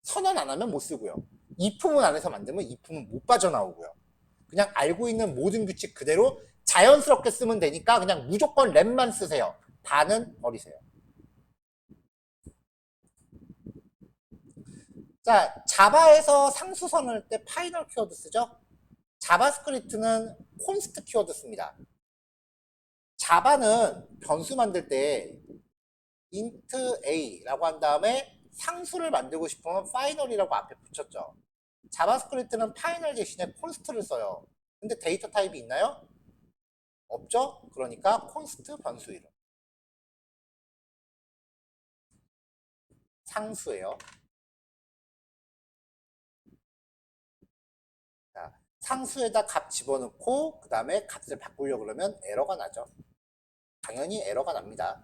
선언 안 하면 못 쓰고요. if문 안에서 만들면 if문 못 빠져나오고요. 그냥 알고 있는 모든 규칙 그대로 자연스럽게 쓰면 되니까 그냥 무조건 let만 쓰세요. 다는 버리세요. 자, 자바에서 상수 선언할 때 파이널 키워드 쓰죠? 자바스크립트는 콘스트 키워드 씁니다. 자바는 변수 만들 때 int a라고 한 다음에 상수를 만들고 싶으면 파이널이라고 앞에 붙였죠. 자바스크립트는 파이널 대신에 콘스트를 써요. 근데 데이터 타입이 있나요? 없죠? 그러니까 콘스트 변수 이름. 상수예요. 자, 상수에다 값 집어넣고 그 다음에 값을 바꾸려고 그러면 에러가 나죠. 당연히 에러가 납니다.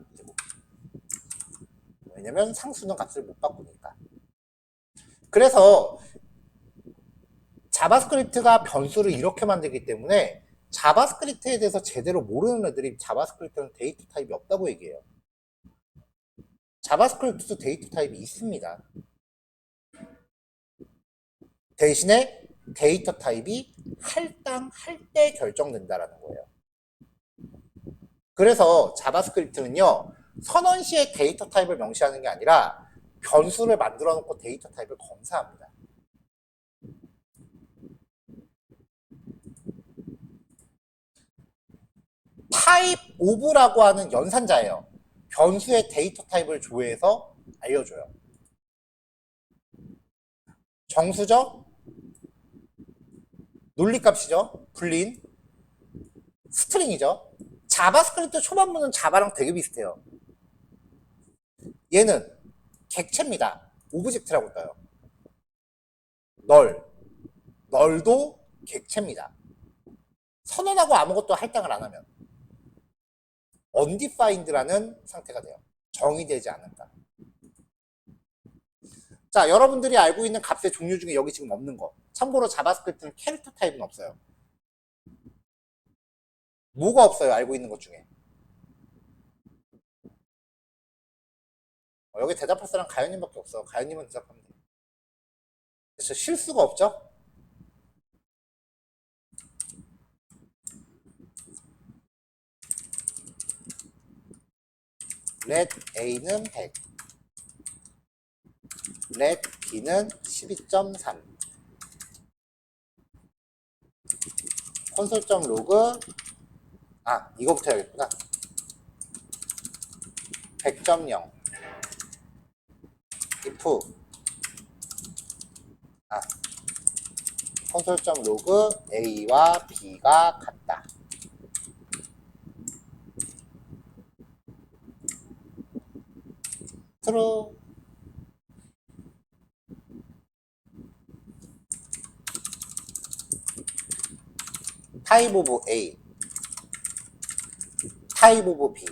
왜냐면 상수는 값을 못 바꾸니까. 그래서 자바스크립트가 변수를 이렇게 만들기 때문에 자바스크립트에 대해서 제대로 모르는 애들이 자바스크립트는 데이터 타입이 없다고 얘기해요. 자바스크립트도 데이터 타입이 있습니다. 대신에 데이터 타입이 할당할 때 결정된다라는 거예요. 그래서 자바스크립트는요, 선언 시에 데이터 타입을 명시하는 게 아니라 변수를 만들어 놓고 데이터 타입을 검사합니다. 타입 오브라고 하는 연산자예요. 변수의 데이터 타입을 조회해서 알려줘요. 정수죠? 논리값이죠? 불린 스트링이죠? 자바스크립트 초반부는 자바랑 되게 비슷해요. 얘는 객체입니다. 오브젝트라고 떠요. 널도 객체입니다. 선언하고 아무것도 할당을 안 하면 undefined라는 상태가 돼요. 정의되지 않는다. 자, 여러분들이 알고 있는 값의 종류 중에 여기 지금 없는 거. 참고로 자바스크립트는 캐릭터 타입은 없어요. 뭐가 없어요? 알고 있는 것 중에. 여기 대답할 사람 가연님밖에 없어. 가연님은 대답하면 돼. 그래서 실수가 없죠? let A는 100, let B는 12.3. 콘솔.로그 이거부터 해야겠구나. 100.0 if 콘솔.로그 A와 B가 같다. true. 타입 오브 A, 타입 오브 B.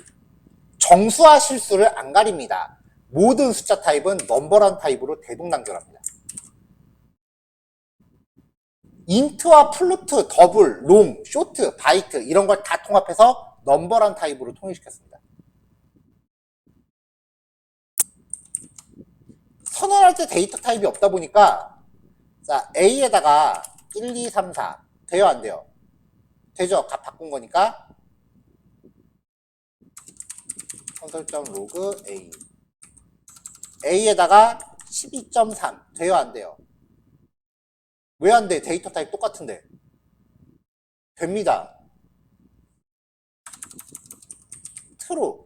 정수와 실수를 안 가립니다. 모든 숫자 타입은 넘버란 타입으로 대동단결합니다. 인트와 플루트, 더블, 롱, 쇼트, 바이트 이런 걸 다 통합해서 넘버란 타입으로 통일시켰습니다. 선언할 때 데이터 타입이 없다 보니까 자, A에다가 1, 2, 3, 4 돼요? 안 돼요? 되죠? 값 바꾼 거니까 콘솔.로그 A A에다가 12.3 돼요? 안 돼요? 왜 안 돼? 데이터 타입 똑같은데. 됩니다. true.